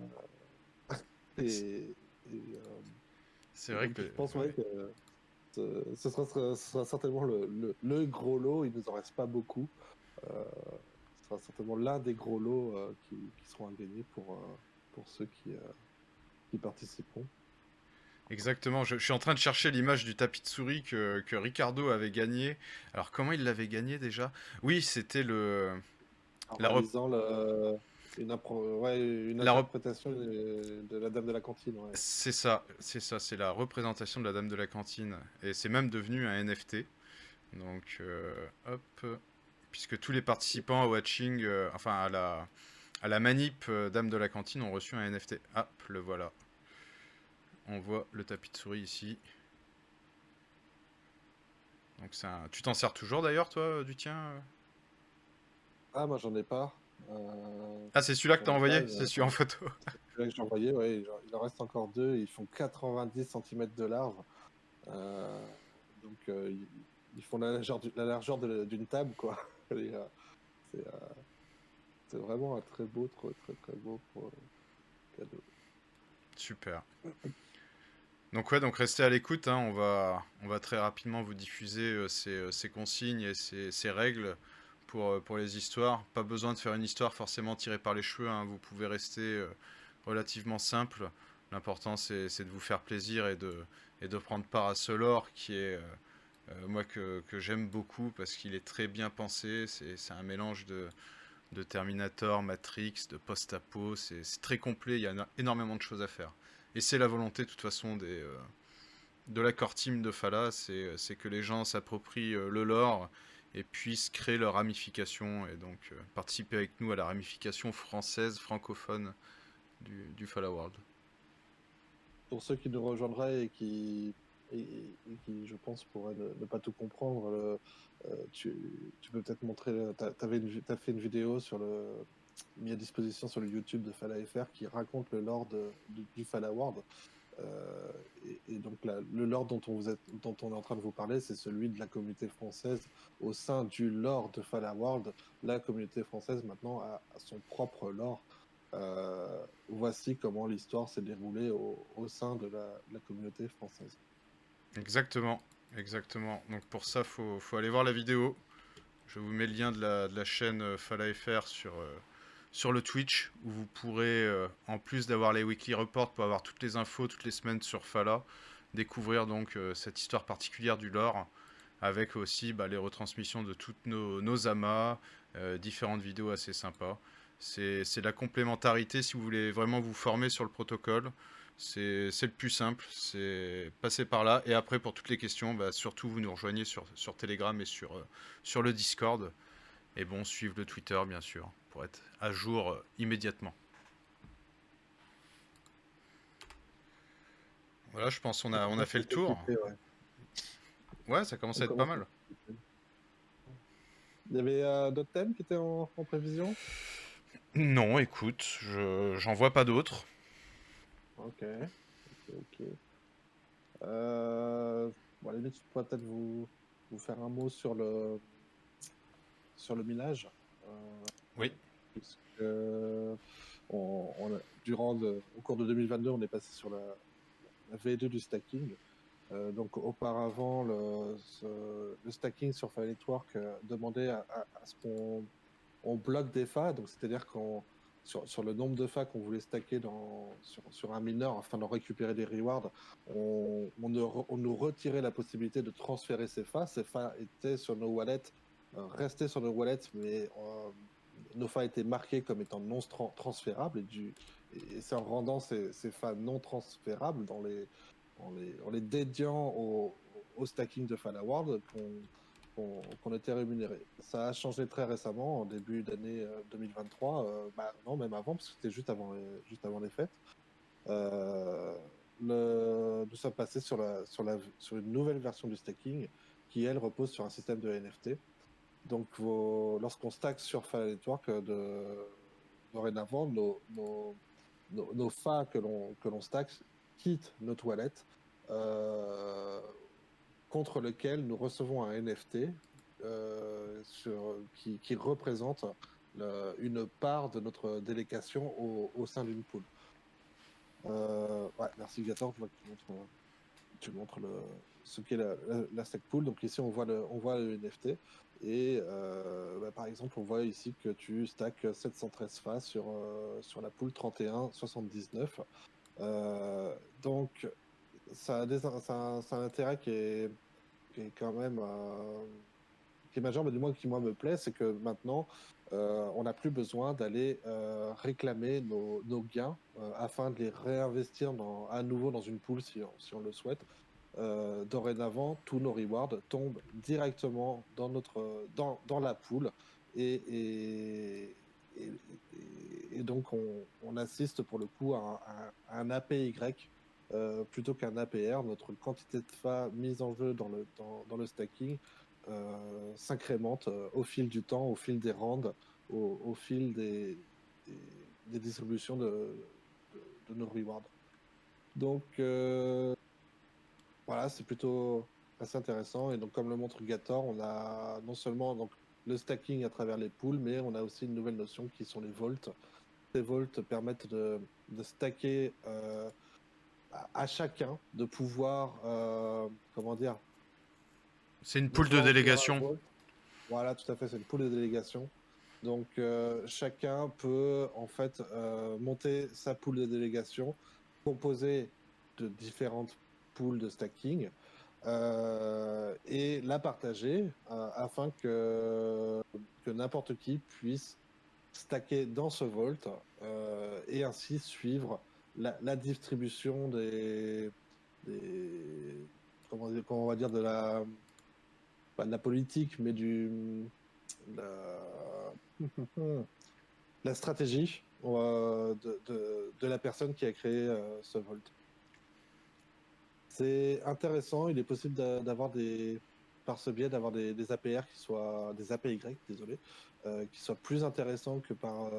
et, et, euh, C'est et vrai donc, que je pense ouais, que ce sera certainement le gros lot. Il nous en reste pas beaucoup. Ce sera certainement l'un des gros lots qui seront à gagner pour ceux qui participeront. exactement, je suis en train de chercher l'image du tapis de souris que Ricardo avait gagné. Alors comment il l'avait gagné déjà? Oui, c'était En la, rep- réalisant une la rep- interprétation de la Dame de la Cantine. Ouais. c'est la représentation de la Dame de la Cantine. Et c'est même devenu un NFT. Donc, hop, puisque tous les participants au watching, enfin à la manip Dame de la Cantine ont reçu un NFT. Hop, le voilà. On voit le tapis de souris ici. Donc tu t'en sers toujours d'ailleurs, toi, du tien? Ah, moi j'en ai pas. Ah, c'est celui-là que J'en t'as ai pas. envoyé? C'est celui en photo. Celui-là que j'ai envoyé, ouais, il en reste encore deux. Ils font 90 cm de large. Euh, donc ils font la largeur d'une table, quoi. Et, c'est c'est vraiment un très beau, très très beau cadeau. Super. Donc ouais, donc restez à l'écoute, hein, on va très rapidement vous diffuser ces consignes et ces règles pour les histoires. Pas besoin de faire une histoire forcément tirée par les cheveux, hein, vous pouvez rester relativement simple. L'important c'est de vous faire plaisir et de prendre part à ce lore qui est, moi, que j'aime beaucoup parce qu'il est très bien pensé. C'est un mélange de Terminator, Matrix, de post-apo. C'est très complet, il y a énormément de choses à faire. Et c'est la volonté, de toute façon, de la core team de Fala, c'est que les gens s'approprient le lore et puissent créer leur ramification et donc participer avec nous à la ramification française, francophone du Fala World. Pour ceux qui nous rejoindraient et qui, je pense, pourraient ne pas tout comprendre, tu peux peut-être montrer. T'as fait une vidéo mis à disposition sur le YouTube de Fala FR qui raconte le lore du Fala World. Et donc le lore dont on est en train de vous parler, c'est celui de la communauté française au sein du lore de Fala World. La communauté française maintenant a son propre lore. Voici comment l'histoire s'est déroulée au sein de la communauté française. Exactement, exactement. Donc pour ça, faut aller voir la vidéo. Je vous mets le lien de la chaîne Fala FR sur le Twitch, où vous pourrez, en plus d'avoir les weekly reports pour avoir toutes les infos toutes les semaines sur Fala, découvrir donc cette histoire particulière du lore, avec aussi les retransmissions de toutes nos amas, différentes vidéos assez sympas. C'est la complémentarité si vous voulez vraiment vous former sur le protocole. C'est le plus simple, c'est passer par là. Et après, pour toutes les questions, surtout vous nous rejoignez sur Telegram et sur le Discord. Et bon, suivre le Twitter, bien sûr, pour être à jour immédiatement. Voilà, je pense on a fait le tour. Ouais. Ouais, ça commence On à être pas commence à mal. s'équiper. Il y avait d'autres thèmes qui étaient en prévision? Non, écoute, j'en vois pas d'autres. Ok, ok. Bon, à la limite, je pourrais peut-être vous faire un mot sur le minage. Oui. Puisque au cours de 2022, on est passé sur la V2 du stacking. Donc auparavant, le stacking sur File Network demandait à ce qu'on bloque des FA, donc c'est-à-dire sur le nombre de FA qu'on voulait stacker sur un mineur afin de récupérer des rewards, on nous retirait la possibilité de transférer ces FA. Ces FA étaient sur nos wallets, restaient sur nos wallets, mais nos FA étaient marqués comme étant non transférables et c'est en rendant ces FA non transférables en les dédiant au stacking de Fala World qu'on était rémunéré. Ça a changé très récemment, en début d'année 2023, non, même avant, parce que c'était juste avant les fêtes. nous sommes passés sur une nouvelle version du staking qui, elle, repose sur un système de NFT. Donc, lorsqu'on stack sur Fala Network, dorénavant, nos FA que l'on stack quittent notre wallet, contre lequel nous recevons un NFT qui représente une part de notre délégation au sein d'une pool. Ouais, merci Gator, je vois que tu montres ce qu'est la stack pool. Donc ici on voit le NFT et par exemple on voit ici que tu stacks 713 FA sur la pool 31,79. Donc ça a un intérêt qui est quand même qui est majeur, mais du moins qui moi me plaît, c'est que maintenant on n'a plus besoin d'aller réclamer nos gains afin de les réinvestir à nouveau dans une pool si on le souhaite. Dorénavant, tous nos rewards tombent directement dans la pool et donc on assiste pour le coup à un APY plutôt qu'un APR. Notre quantité de FA mise en jeu dans le stacking s'incrémente au fil du temps, au fil des rounds, au fil des distributions de nos rewards. Donc voilà, c'est plutôt assez intéressant. Et donc, comme le montre Gator, on a non seulement donc, le stacking à travers les pools, mais on a aussi une nouvelle notion qui sont les vaults. Ces vaults permettent de stacker à chacun de pouvoir, comment dire, C'est une pool de délégation. Voilà, tout à fait, c'est une pool de délégation. Donc chacun peut en fait monter sa pool de délégation composée de différentes pools de stacking et la partager afin que n'importe qui puisse stacker dans ce vault et ainsi suivre la distribution comment on va dire pas de la politique, mais la stratégie de la personne qui a créé ce Volt. C'est intéressant, il est possible d'avoir par ce biais d'avoir des APR qui soient des APY, désolé, qui soient plus intéressants que par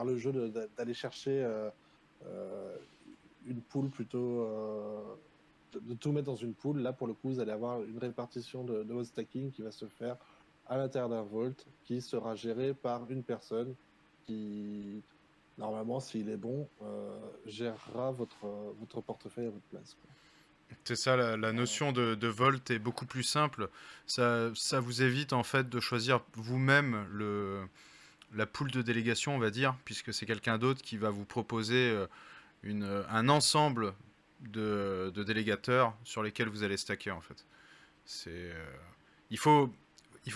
le jeu d'aller chercher une pool plutôt de tout mettre dans une pool. Là, pour le coup, vous allez avoir une répartition de votre stacking qui va se faire à l'intérieur d'un vault, qui sera géré par une personne qui, normalement, s'il est bon, gérera votre portefeuille à votre place, quoi. C'est ça, la notion de volt est beaucoup plus simple. Ça vous évite en fait de choisir vous-même la pool de délégation, on va dire, puisque c'est quelqu'un d'autre qui va vous proposer un ensemble de délégateurs sur lesquels vous allez stacker en fait. Il faut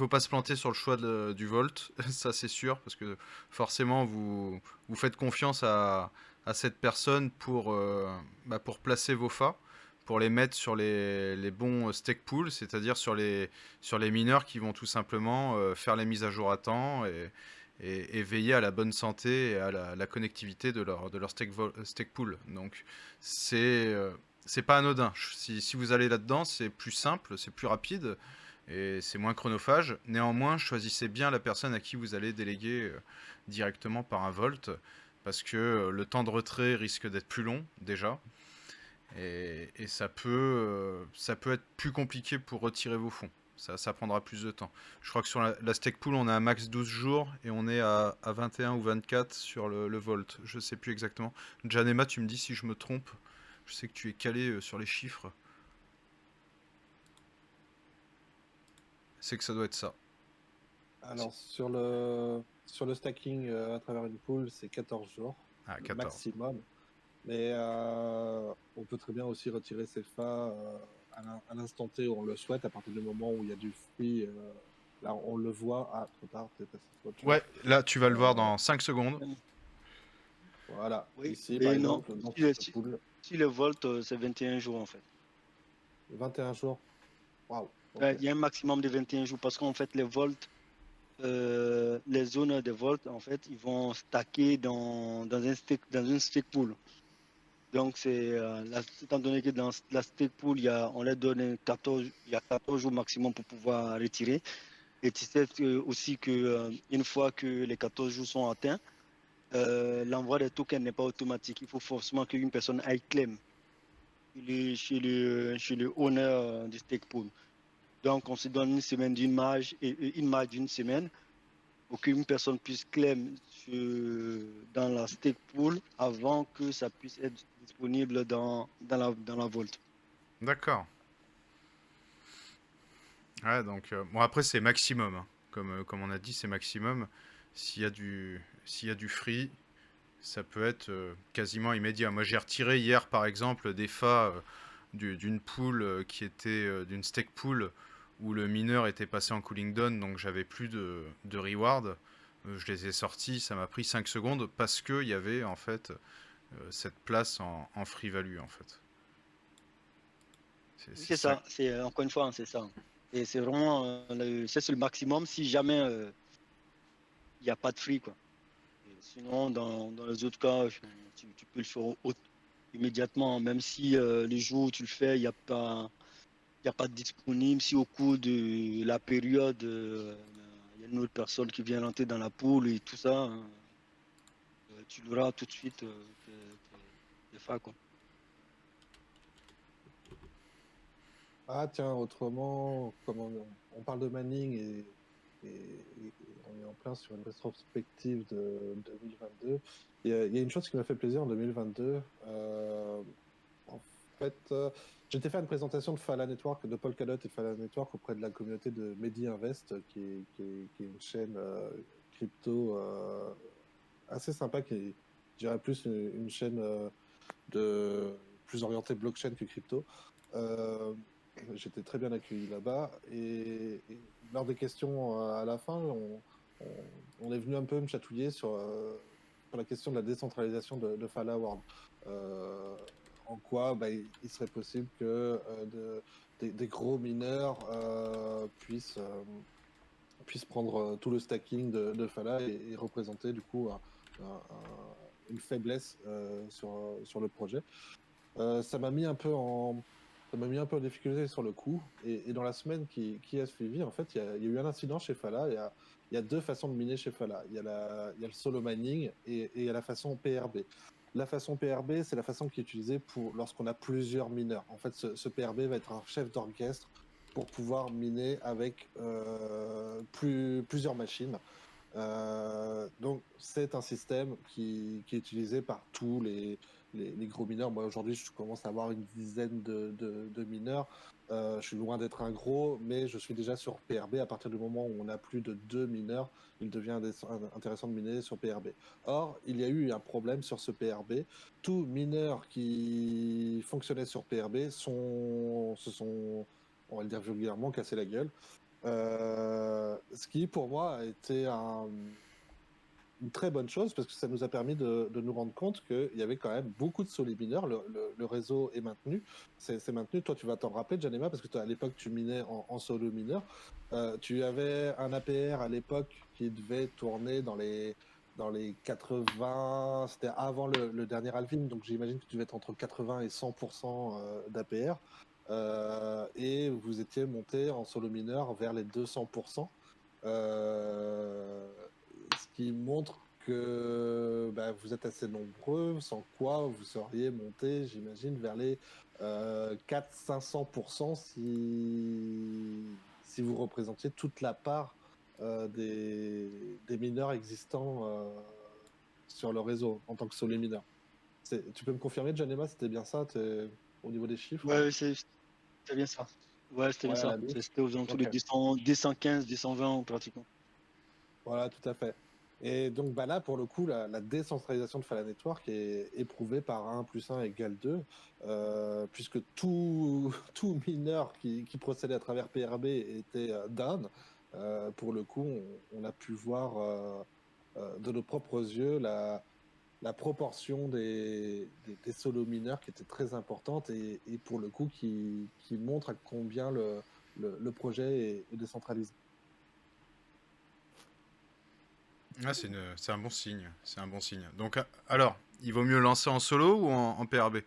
pas se planter sur le choix du Volt, ça c'est sûr, parce que forcément vous faites confiance à cette personne pour placer vos FA, pour les mettre sur les bons stake pools, c'est-à-dire sur les mineurs qui vont tout simplement faire les mises à jour à temps et veiller à la bonne santé et à la connectivité de leur stake pool. Donc c'est pas anodin. Si vous allez là-dedans, c'est plus simple, c'est plus rapide et c'est moins chronophage. Néanmoins, choisissez bien la personne à qui vous allez déléguer directement par un Volt, parce que le temps de retrait risque d'être plus long déjà. Et ça peut être plus compliqué pour retirer vos fonds. Ça prendra plus de temps. Je crois que sur la stake pool, on a un max 12 jours et on est à 21 ou 24 sur le Volt. Je sais plus exactement. Janema, tu me dis si je me trompe. Je sais que tu es calé sur les chiffres. C'est que ça doit être ça. Alors, sur le stacking à travers une pool, c'est 14 jours maximum. Mais on peut très bien aussi retirer ses FA à l'instant T où on le souhaite, à partir du moment où il y a du free. Là, on le voit. Ah, trop tard, t'es passé sur autre chose. Ouais, là, tu vas le voir dans 5 secondes. Voilà. Oui, ici, par exemple, si le Volt, c'est 21 jours en fait. 21 jours. Waouh. Il y a un maximum de 21 jours parce qu'en fait, les Volt, les zones de vote, en fait, ils vont stacker dans une stake pool. Donc, étant donné que dans la stake pool, on leur donne 14, il y a 14 jours maximum pour pouvoir retirer. Et tu sais aussi qu'une fois que les 14 jours sont atteints, l'envoi des tokens n'est pas automatique. Il faut forcément qu'une personne aille claim chez le owner du stake pool. Donc, on se donne une semaine d'une marge et une marge d'une semaine pour qu'une personne puisse claim dans la stake pool avant que ça puisse être disponible dans la vault. D'accord. Ouais, donc bon après c'est maximum, hein. Comme on a dit, c'est maximum. S'il y a du free, ça peut être quasiment immédiat. Moi j'ai retiré hier par exemple des FA d'une pool qui était d'une stake pool où le mineur était passé en cooling down, donc j'avais plus de reward. Je les ai sortis, ça m'a pris 5 secondes parce qu'il y avait en fait cette place en free value en fait. C'est ça, c'est encore une fois, hein, c'est ça. Et c'est vraiment c'est le maximum si jamais il n'y a pas de free, quoi. Et sinon, dans les autres cas, tu peux le faire immédiatement, même si le jour où tu le fais, il n'y a pas de disponible. Si au cours de la période, il y a une autre personne qui vient rentrer dans la poule et tout ça, hein, tu l'auras tout de suite tes FA, quoi. Ah tiens, autrement, comme on parle de Manning et on est en plein sur une rétrospective de 2022, il y a une chose qui m'a fait plaisir en 2022. En fait, j'étais fait une présentation de Fala Network, de Paul Cadot et Fala Network auprès de la communauté de Medi Invest, qui est une chaîne crypto assez sympa, qui est, je dirais, plus une chaîne plus orientée blockchain que crypto. J'étais très bien accueilli là-bas et lors des questions à la fin, on est venu un peu me chatouiller sur la question de la décentralisation de Fala World. En quoi il serait possible que des gros mineurs puissent prendre tout le stacking de Fala et représenter du coup une faiblesse sur le projet. Ça m'a mis un peu en difficulté sur le coup. Et dans la semaine qui a suivi, en fait, il y a eu un incident chez Fala. Il y a deux façons de miner chez Fala. Il y a le solo mining et il y a la façon PRB. La façon PRB, c'est la façon qui est utilisée lorsqu'on a plusieurs mineurs. En fait, ce PRB va être un chef d'orchestre pour pouvoir miner avec plusieurs machines. Donc, c'est un système qui est utilisé par tous les gros mineurs. Moi, aujourd'hui, je commence à avoir une dizaine de mineurs. Je suis loin d'être un gros, mais je suis déjà sur PRB. À partir du moment où on a plus de 2 mineurs, il devient intéressant de miner sur PRB. Or, il y a eu un problème sur ce PRB. Tous mineurs qui fonctionnaient sur PRB se sont, on va le dire vulgairement, cassé la gueule. Ce qui, pour moi, a été une très bonne chose parce que ça nous a permis de nous rendre compte qu'il y avait quand même beaucoup de soli-mineurs. Le réseau est maintenu. C'est maintenu. Toi, tu vas t'en rappeler, Janema, parce que à l'époque, tu minais en solo mineur. Tu avais un APR à l'époque qui devait tourner dans les 80. C'était avant le dernier Alvin, donc j'imagine que tu devais être entre 80 et 100% d'APR. Et vous étiez monté en solo mineur vers les 200%. Ce qui montre que vous êtes assez nombreux, sans quoi vous seriez monté, j'imagine, vers les 400-500% si vous représentiez toute la part des mineurs existants sur le réseau en tant que solo mineur. Tu peux me confirmer, Janema, c'était bien ça au niveau des chiffres? Ouais, c'est bien ça. Ouais, c'était bien Ouais, ça. C'était aux alentours de 215, 220 pratiquement. Voilà, tout à fait. Et donc là, pour le coup, la décentralisation de Fala Network est éprouvée par 1 + 1 = 2, puisque tout mineur qui procédait à travers PRB était down. Pour le coup, on a pu voir de nos propres yeux la proportion des solo mineurs qui était très importante et pour le coup qui montre à combien le projet est décentralisé. Ah, c'est un bon signe. C'est un bon signe. Donc, alors, il vaut mieux lancer en solo ou en PRB?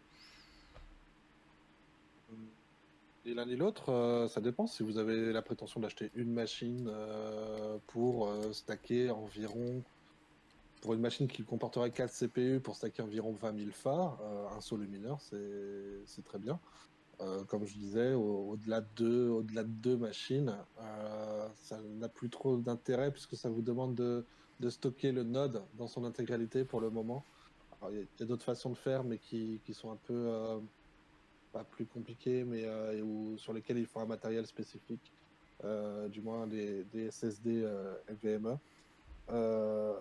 Et l'un et l'autre, ça dépend si vous avez la prétention d'acheter une machine pour stacker environ, pour une machine qui comporterait 4 CPU pour stacker environ 20 000 phares, un solo mineur, c'est très bien. Comme je disais, au-delà de deux machines, ça n'a plus trop d'intérêt puisque ça vous demande de stocker le node dans son intégralité pour le moment. Alors, il y a d'autres façons de faire, mais qui sont un peu pas plus compliquées, mais sur lesquelles il faut un matériel spécifique, du moins des SSD NVMe. Euh,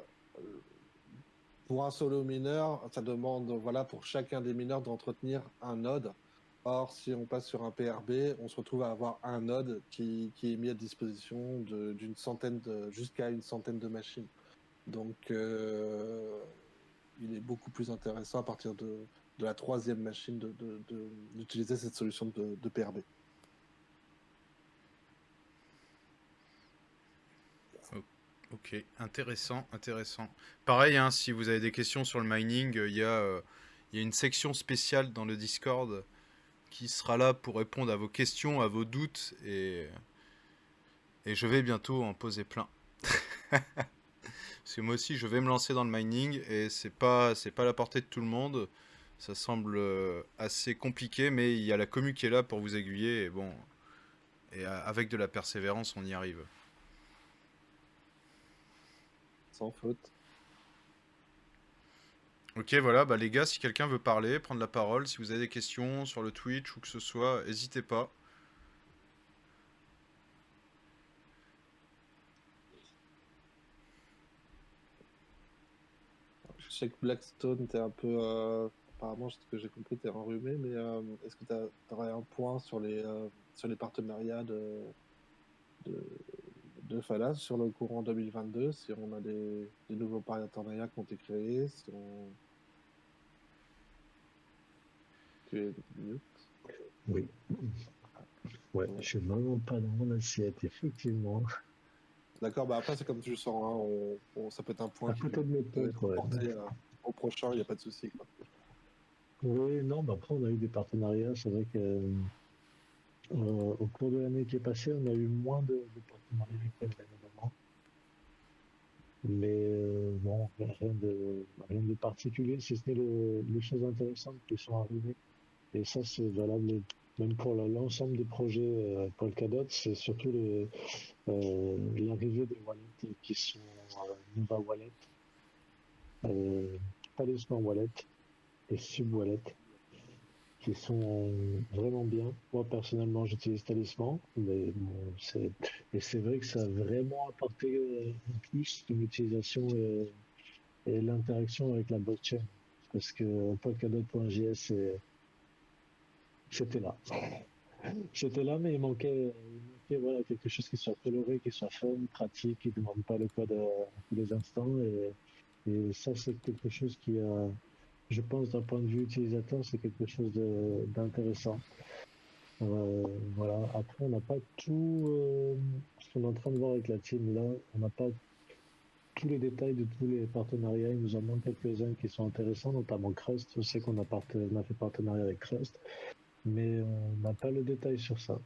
pour un solo mineur, ça demande, voilà, pour chacun des mineurs d'entretenir un node. Or, si on passe sur un PRB, on se retrouve à avoir un node qui est mis à disposition d'une centaine jusqu'à une centaine de machines. Donc, il est beaucoup plus intéressant à partir de la troisième machine d'utiliser cette solution de PRB. Ok, intéressant, intéressant. Pareil, hein, si vous avez des questions sur le mining, il y a une section spéciale dans le Discord qui sera là pour répondre à vos questions, à vos doutes, et je vais bientôt en poser plein. Parce que moi aussi, je vais me lancer dans le mining, et c'est pas à la portée de tout le monde. Ça semble assez compliqué, mais il y a la commu qui est là pour vous aiguiller, et bon, avec de la persévérance, on y arrive. Sans faute. Ok, voilà, bah les gars, si quelqu'un veut parler, prendre la parole, si vous avez des questions sur le Twitch ou que ce soit, n'hésitez pas. Je sais que Blackstone, t'es un peu, apparemment, ce que j'ai compris, t'es enrhumé, mais est-ce que t'aurais un point sur les partenariats de, de Falas sur le courant 2022, si on a des nouveaux partenariats qui ont été créés, si on... Tu es mute. Oui. Ouais, Ouais. je suis vraiment pas dans mon assiette, effectivement. D'accord, bah après, c'est comme tu le sens, hein, ça peut être un point À qui côté de mes peut potes, être ouais. porté au prochain, il n'y a pas de souci, quoi. Oui, non, bah après, on a eu des partenariats. C'est vrai que au cours de l'année qui est passée, on a eu moins de partenariats que l'année d'avant. Mais bon, rien de particulier, si ce n'est les choses intéressantes qui sont arrivées. Et ça, c'est valable même pour l'ensemble des projets Polkadot. C'est surtout l'arrivée des wallets qui sont Nova Wallet, euh, Talisman Wallet et Sub Wallet, qui sont vraiment bien. Moi, personnellement, j'utilise Talisman, mais bon, et c'est vrai que ça a vraiment apporté un plus de l'utilisation et l'interaction avec la blockchain. Parce que Polkadot.js, c'était là. C'était là, mais il manquait voilà, quelque chose qui soit coloré, qui soit fun, pratique, qui ne demande pas le code à tous les instants. Et ça, c'est quelque chose qui a, je pense, d'un point de vue utilisateur, c'est quelque chose d'intéressant. Voilà. Après, on n'a pas tout, ce qu'on est en train de voir avec la team là, on n'a pas tous les détails de tous les partenariats. Il nous en manque quelques-uns qui sont intéressants, notamment Crust. Je sais on a fait partenariat avec Crust, mais on n'a pas le détail sur ça.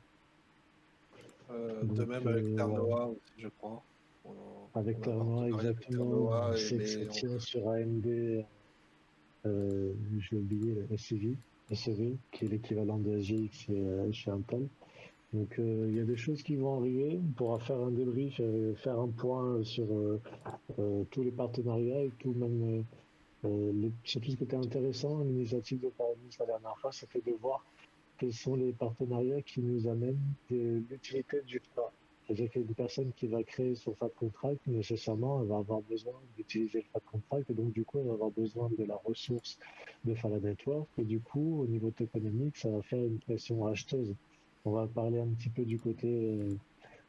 De Donc, même avec voilà. Ternoa aussi, je crois. Avec On a un Ternoa, partenariat avec exactement. On Ternoa, sait que ça mais tient sur AMD, je l'ai oublié, le SEV, qui est l'équivalent de SGX chez Intel. Donc, il y a des choses qui vont arriver. On pourra faire un débrief, faire un point sur tous les partenariats et tout, même surtout ce qui était intéressant, l'initiative de Paramus la dernière fois, c'était de voir quels sont les partenariats qui nous amènent de l'utilité du FA. C'est-à-dire qu'une personne qui va créer son FAT contract, nécessairement, elle va avoir besoin d'utiliser le FAT contract et donc du coup, elle va avoir besoin de la ressource de Fala Network et du coup, au niveau économique, ça va faire une pression acheteuse. On va parler un petit peu du côté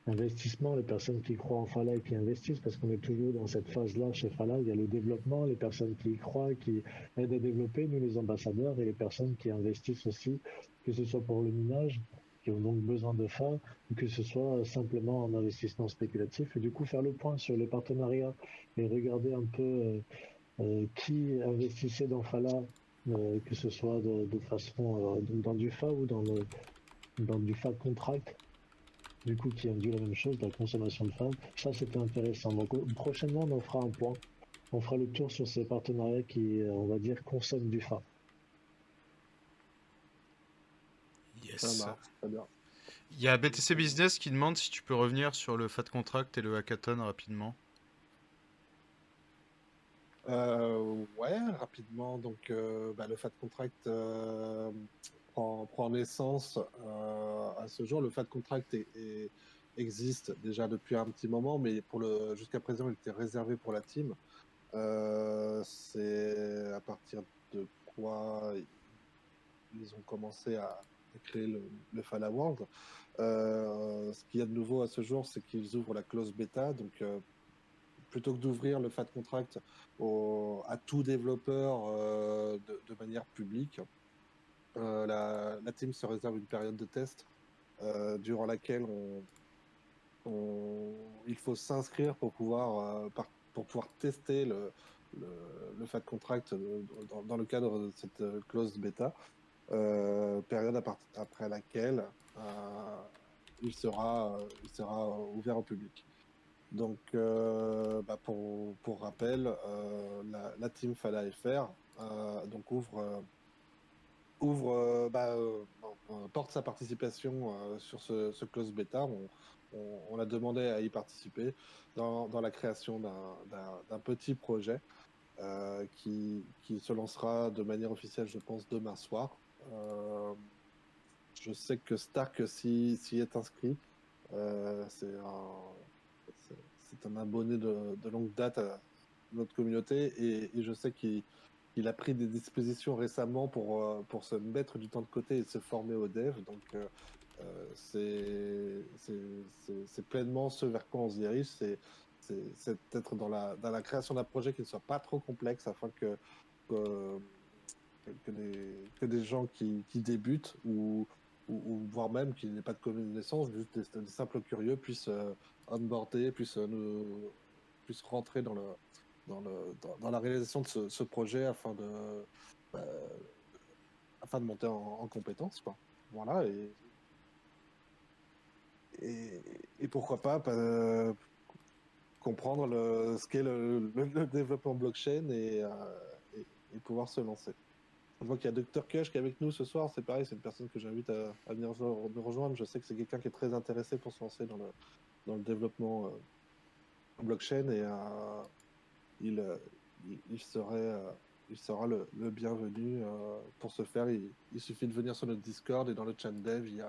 investissement, les personnes qui croient en Fala et qui investissent, parce qu'on est toujours dans cette phase-là chez Fala, il y a le développement, les personnes qui y croient, qui aident à développer, nous les ambassadeurs, et les personnes qui investissent aussi, que ce soit pour le minage, qui ont donc besoin de FA, ou que ce soit simplement en investissement spéculatif, et du coup faire le point sur les partenariats et regarder un peu qui investissait dans Fala, que ce soit de façon dans du FA ou dans du FA contract, du coup qui induit la même chose, la consommation de FA. Ça, c'était intéressant. Donc prochainement, on en fera un point. On fera le tour sur ces partenariats qui, on va dire, consomment du FA. Ça Yes. marche, très bien. Il y a BTC Business qui demande si tu peux revenir sur le Fat Contract et le hackathon rapidement. Ouais, rapidement. Donc, le Fat Contract prend naissance à ce jour. Le Fat Contract existe déjà depuis un petit moment, mais jusqu'à présent, il était réservé pour la team. C'est à partir de quoi ils ont commencé à créer le Fala World. Ce qu'il y a de nouveau à ce jour, c'est qu'ils ouvrent la clause bêta. Donc, plutôt que d'ouvrir le Fat Contract à tout développeur de manière publique, la team se réserve une période de test durant laquelle il faut s'inscrire pour pouvoir tester le Fat Contract dans le cadre de cette clause bêta, période après laquelle il sera ouvert au public. Donc, pour rappel, la team Fala FR donc porte sa participation sur ce close bêta. On a demandé à y participer dans la création d'un petit projet qui se lancera de manière officielle, je pense, demain soir. Je sais que Stark s'y est inscrit. C'est un abonné de longue date à notre communauté et je sais qu'il a pris des dispositions récemment pour se mettre du temps de côté et se former au dev. Donc, c'est pleinement ce vers quoi on se dirige. C'est d'être dans la création d'un projet qui ne soit pas trop complexe afin que, que des gens qui débutent ou voire même qui n'aient pas de connaissances, juste des simples curieux puissent onboarder, puissent rentrer dans la réalisation de ce projet bah, afin de monter en compétences, quoi. Voilà, et pourquoi pas comprendre ce qu'est le développement blockchain et pouvoir se lancer. Je vois qu'il y a Dr. Kush qui est avec nous ce soir. C'est pareil, c'est une personne que j'invite à venir me rejoindre. Je sais que c'est quelqu'un qui est très intéressé pour se lancer dans le développement blockchain et il sera le bienvenu pour ce faire. Il suffit de venir sur notre Discord et dans le chat dev, il y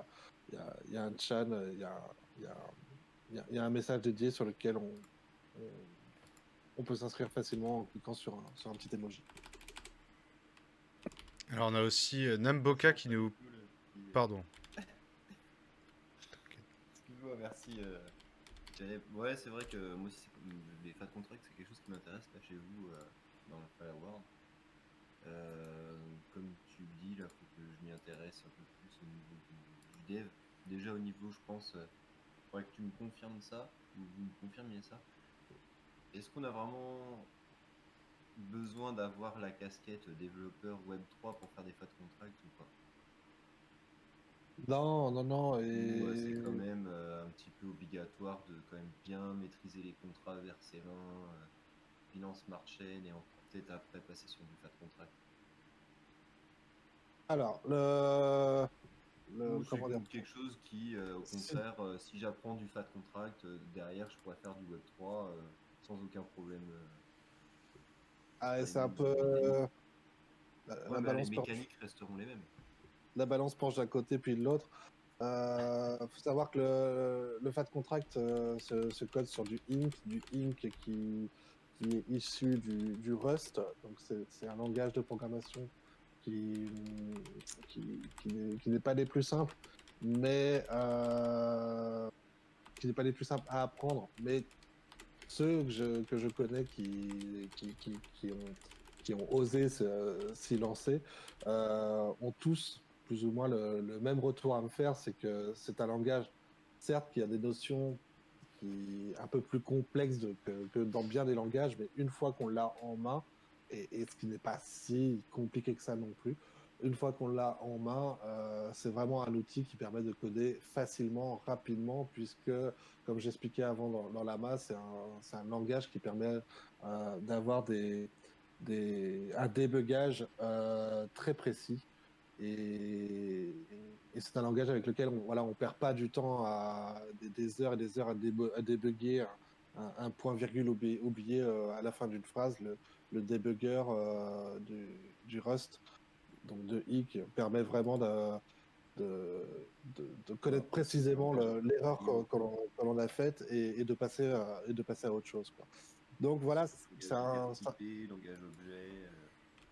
a un chat, il y a un message dédié sur lequel on peut s'inscrire facilement en cliquant sur un petit emoji. Alors on a aussi Namboka qui nous... Pardon. Excuse-moi, merci. Ouais, c'est vrai que moi aussi, les fat contracts, c'est quelque chose qui m'intéresse là chez vous dans le Fire World. Comme tu le dis, là, faut que je m'y intéresse un peu plus au niveau du dev. Déjà au niveau, je pense, faudrait que tu me confirmes ça, ou vous me confirmiez ça. Est-ce qu'on a vraiment besoin d'avoir la casquette développeur Web3 pour faire des fat contracts ou pas? Non. Ou c'est quand même un petit peu obligatoire de quand même bien maîtriser les contrats VRC20, finance smart chain et peut-être après passer sur du fat contract. Alors, Ou comment c'est dire, quelque chose qui, au contraire, si j'apprends du fat contract, derrière je pourrais faire du Web3 sans aucun problème. c'est un peu la balance les mécaniques resteront les mêmes. La balance penche d'un côté puis de l'autre. Faut savoir que le fat contract se code sur du Inc qui est issu du Rust. Donc c'est un langage de programmation qui n'est pas des plus simples, mais qui n'est pas les plus simples à apprendre. Mais ceux que je connais qui ont osé s'y lancer ont tous plus ou moins le même retour à me faire, c'est que c'est un langage, certes, qui a des notions qui un peu plus complexes que dans bien des langages, mais une fois qu'on l'a en main, et ce qui n'est pas si compliqué que ça non plus, une fois qu'on l'a en main, c'est vraiment un outil qui permet de coder facilement, rapidement, puisque, comme j'expliquais avant dans la masse, c'est un langage qui permet d'avoir un débugage très précis. Et c'est un langage avec lequel on perd pas du temps à des heures et des heures à débugger un point virgule oublié à la fin d'une phrase. Le débugger du Rust, donc de Hic, permet vraiment de connaître précisément l'erreur que l'on a faite et de passer à autre chose, quoi. Donc voilà, c'est un... Langage objet.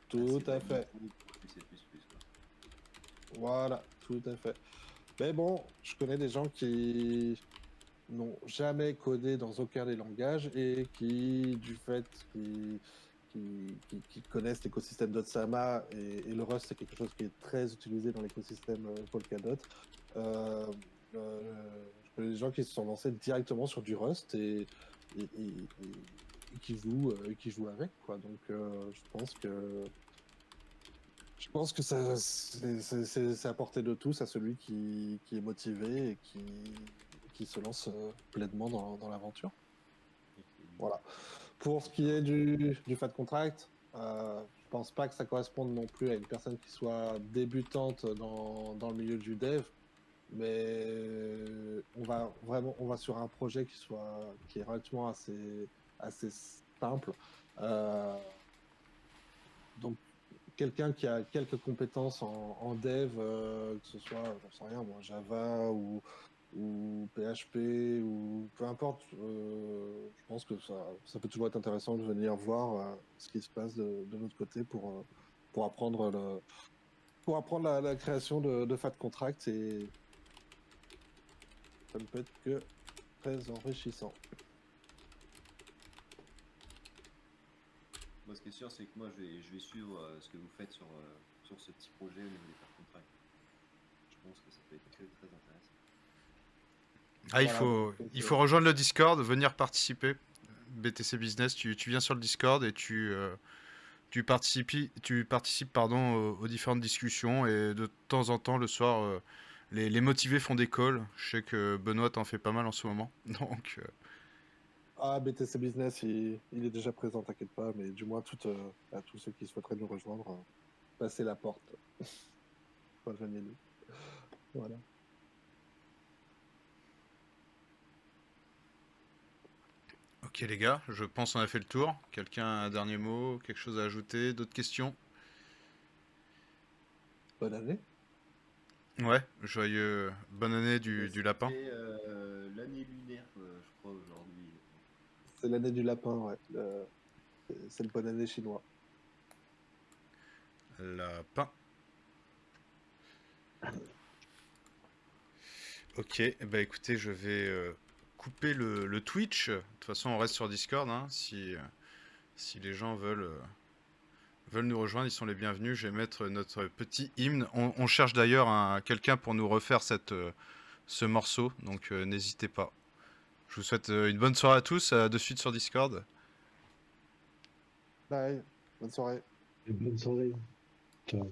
Tout à fait. Voilà, tout à fait. Mais bon, je connais des gens qui n'ont jamais codé dans aucun des langages et qui, du fait qui connaissent l'écosystème d'Otsama et le Rust, c'est quelque chose qui est très utilisé dans l'écosystème Polkadot. Je connais des gens qui se sont lancés directement sur du Rust et qui jouent avec, quoi. Donc je pense que ça, c'est à portée de tous, à celui qui est motivé et qui se lance pleinement dans l'aventure. Voilà. Pour ce qui est du fat contract, je pense pas que ça corresponde non plus à une personne qui soit débutante dans le milieu du dev, mais on va sur un projet qui est relativement assez simple. Donc quelqu'un qui a quelques compétences en dev, que ce soit, j'en sais rien, moi, Java ou PHP ou peu importe, je pense que ça peut toujours être intéressant de venir voir ce qui se passe de notre côté pour apprendre la création de fat contract, et ça ne peut être que très enrichissant. Moi, ce qui est sûr, c'est que moi, je vais suivre ce que vous faites sur ce petit projet au niveau des fat contract. Je pense que ça peut être très intéressant. Ah, Voilà, il faut rejoindre le Discord, venir participer. BTC Business, tu viens sur le Discord et tu participes aux différentes discussions, et de temps en temps le soir, les motivés font des calls. Je sais que Benoît t'en fait pas mal en ce moment. Donc, BTC Business, il est déjà présent, t'inquiète pas, mais du moins à tous ceux qui souhaiteraient nous rejoindre, passez la porte. Rejoignez-nous. Voilà. ok les gars, je pense qu'on a fait le tour. Quelqu'un a un dernier mot, quelque chose à ajouter, d'autres questions? Bonne année. Ouais, bonne année du lapin. C'est l'année lunaire, je crois, aujourd'hui. C'est l'année du lapin, ouais. C'est le bonne année chinois. Lapin. Ok, bah écoutez, je vais couper le Twitch. De toute façon, on reste sur Discord, hein. Si les gens veulent nous rejoindre, ils sont les bienvenus. Je vais mettre notre petit hymne. On cherche d'ailleurs quelqu'un pour nous refaire ce morceau, donc n'hésitez pas. Je vous souhaite une bonne soirée à tous, de suite sur Discord. Bye, bonne soirée. Et bonne soirée. Ciao.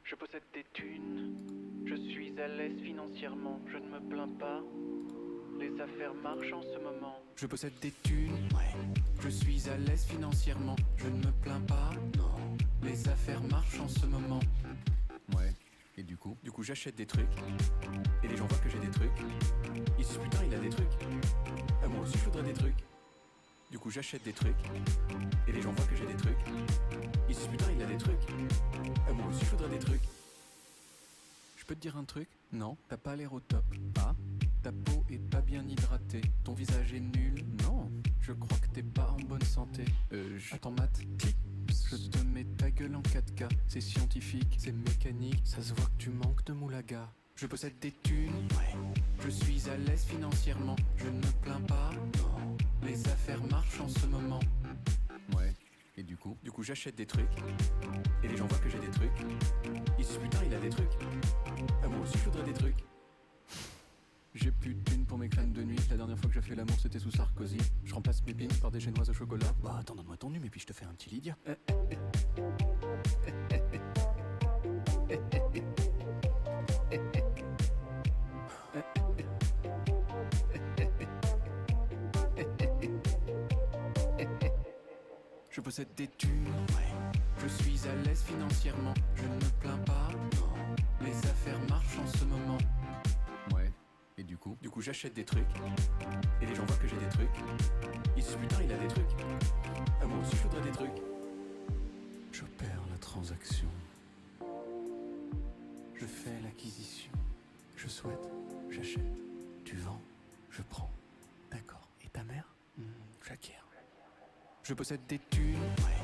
Je possède des thunes, je suis à l'aise financièrement, je ne me plains pas. Les affaires marchent en ce moment. Je possède des thunes, ouais. Je suis à l'aise financièrement, je ne me plains pas. Non. Les affaires marchent en ce moment. Ouais. Et du coup j'achète des trucs. Et les gens voient que j'ai des trucs. Ils se disent putain, il a des trucs. Ah, moi aussi je voudrais des trucs. Du coup j'achète des trucs. Et les gens voient que j'ai des trucs. Ils se disent putain, il a des trucs. Ah, moi aussi je voudrais des trucs. Je peux te dire un truc? Non, t'as pas l'air au top. Ah, ta peau est pas bien hydratée. Ton visage est nul. Non, je crois que t'es pas en bonne santé. Attends, Matt. Je te mets ta gueule en 4K. C'est scientifique, c'est mécanique. Ça se voit que tu manques de moulaga. Je possède des thunes, ouais. Je suis à l'aise financièrement, je ne me plains pas. Non. Les affaires marchent en ce moment. Ouais. Et du coup, j'achète des trucs. Et les gens voient que j'ai des trucs. Ils se disent putain, il a des trucs. Ah, moi aussi, je voudrais des trucs. J'ai plus de thunes pour mes crèmes de nuit. La dernière fois que j'ai fait l'amour, c'était sous Sarkozy. Je remplace mes pins par des génoises au chocolat. Bah, attends, donne-moi ton nume et puis je te fais un petit Lydia. Je possède des thunes, ouais. Je suis à l'aise financièrement, je ne me plains pas, non. Les affaires marchent en ce moment. Ouais, et du coup, j'achète des trucs. Et les gens voient que j'ai des trucs. Ils se disent putain, il a des trucs. Ah, moi aussi, je voudrais des trucs. J'opère la transaction. Je fais l'acquisition. Je souhaite, j'achète. Tu vends, je prends. D'accord. Et ta mère? J'acquiers. Je possède des thunes, ouais.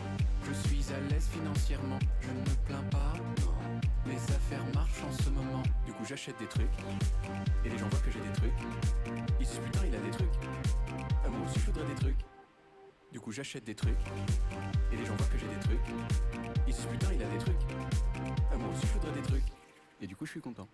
Je suis à l'aise financièrement, je ne me plains pas, non. Les affaires marchent en ce moment. Du coup j'achète des trucs. Et les gens voient que j'ai des trucs. Ils se disent putain, il a des trucs. Ah, moi aussi je voudrais des trucs. Du coup j'achète des trucs. Et les gens voient que j'ai des trucs. Ils se disent putain, il a des trucs. Ah, moi aussi je voudrais des trucs. Et du coup je suis content.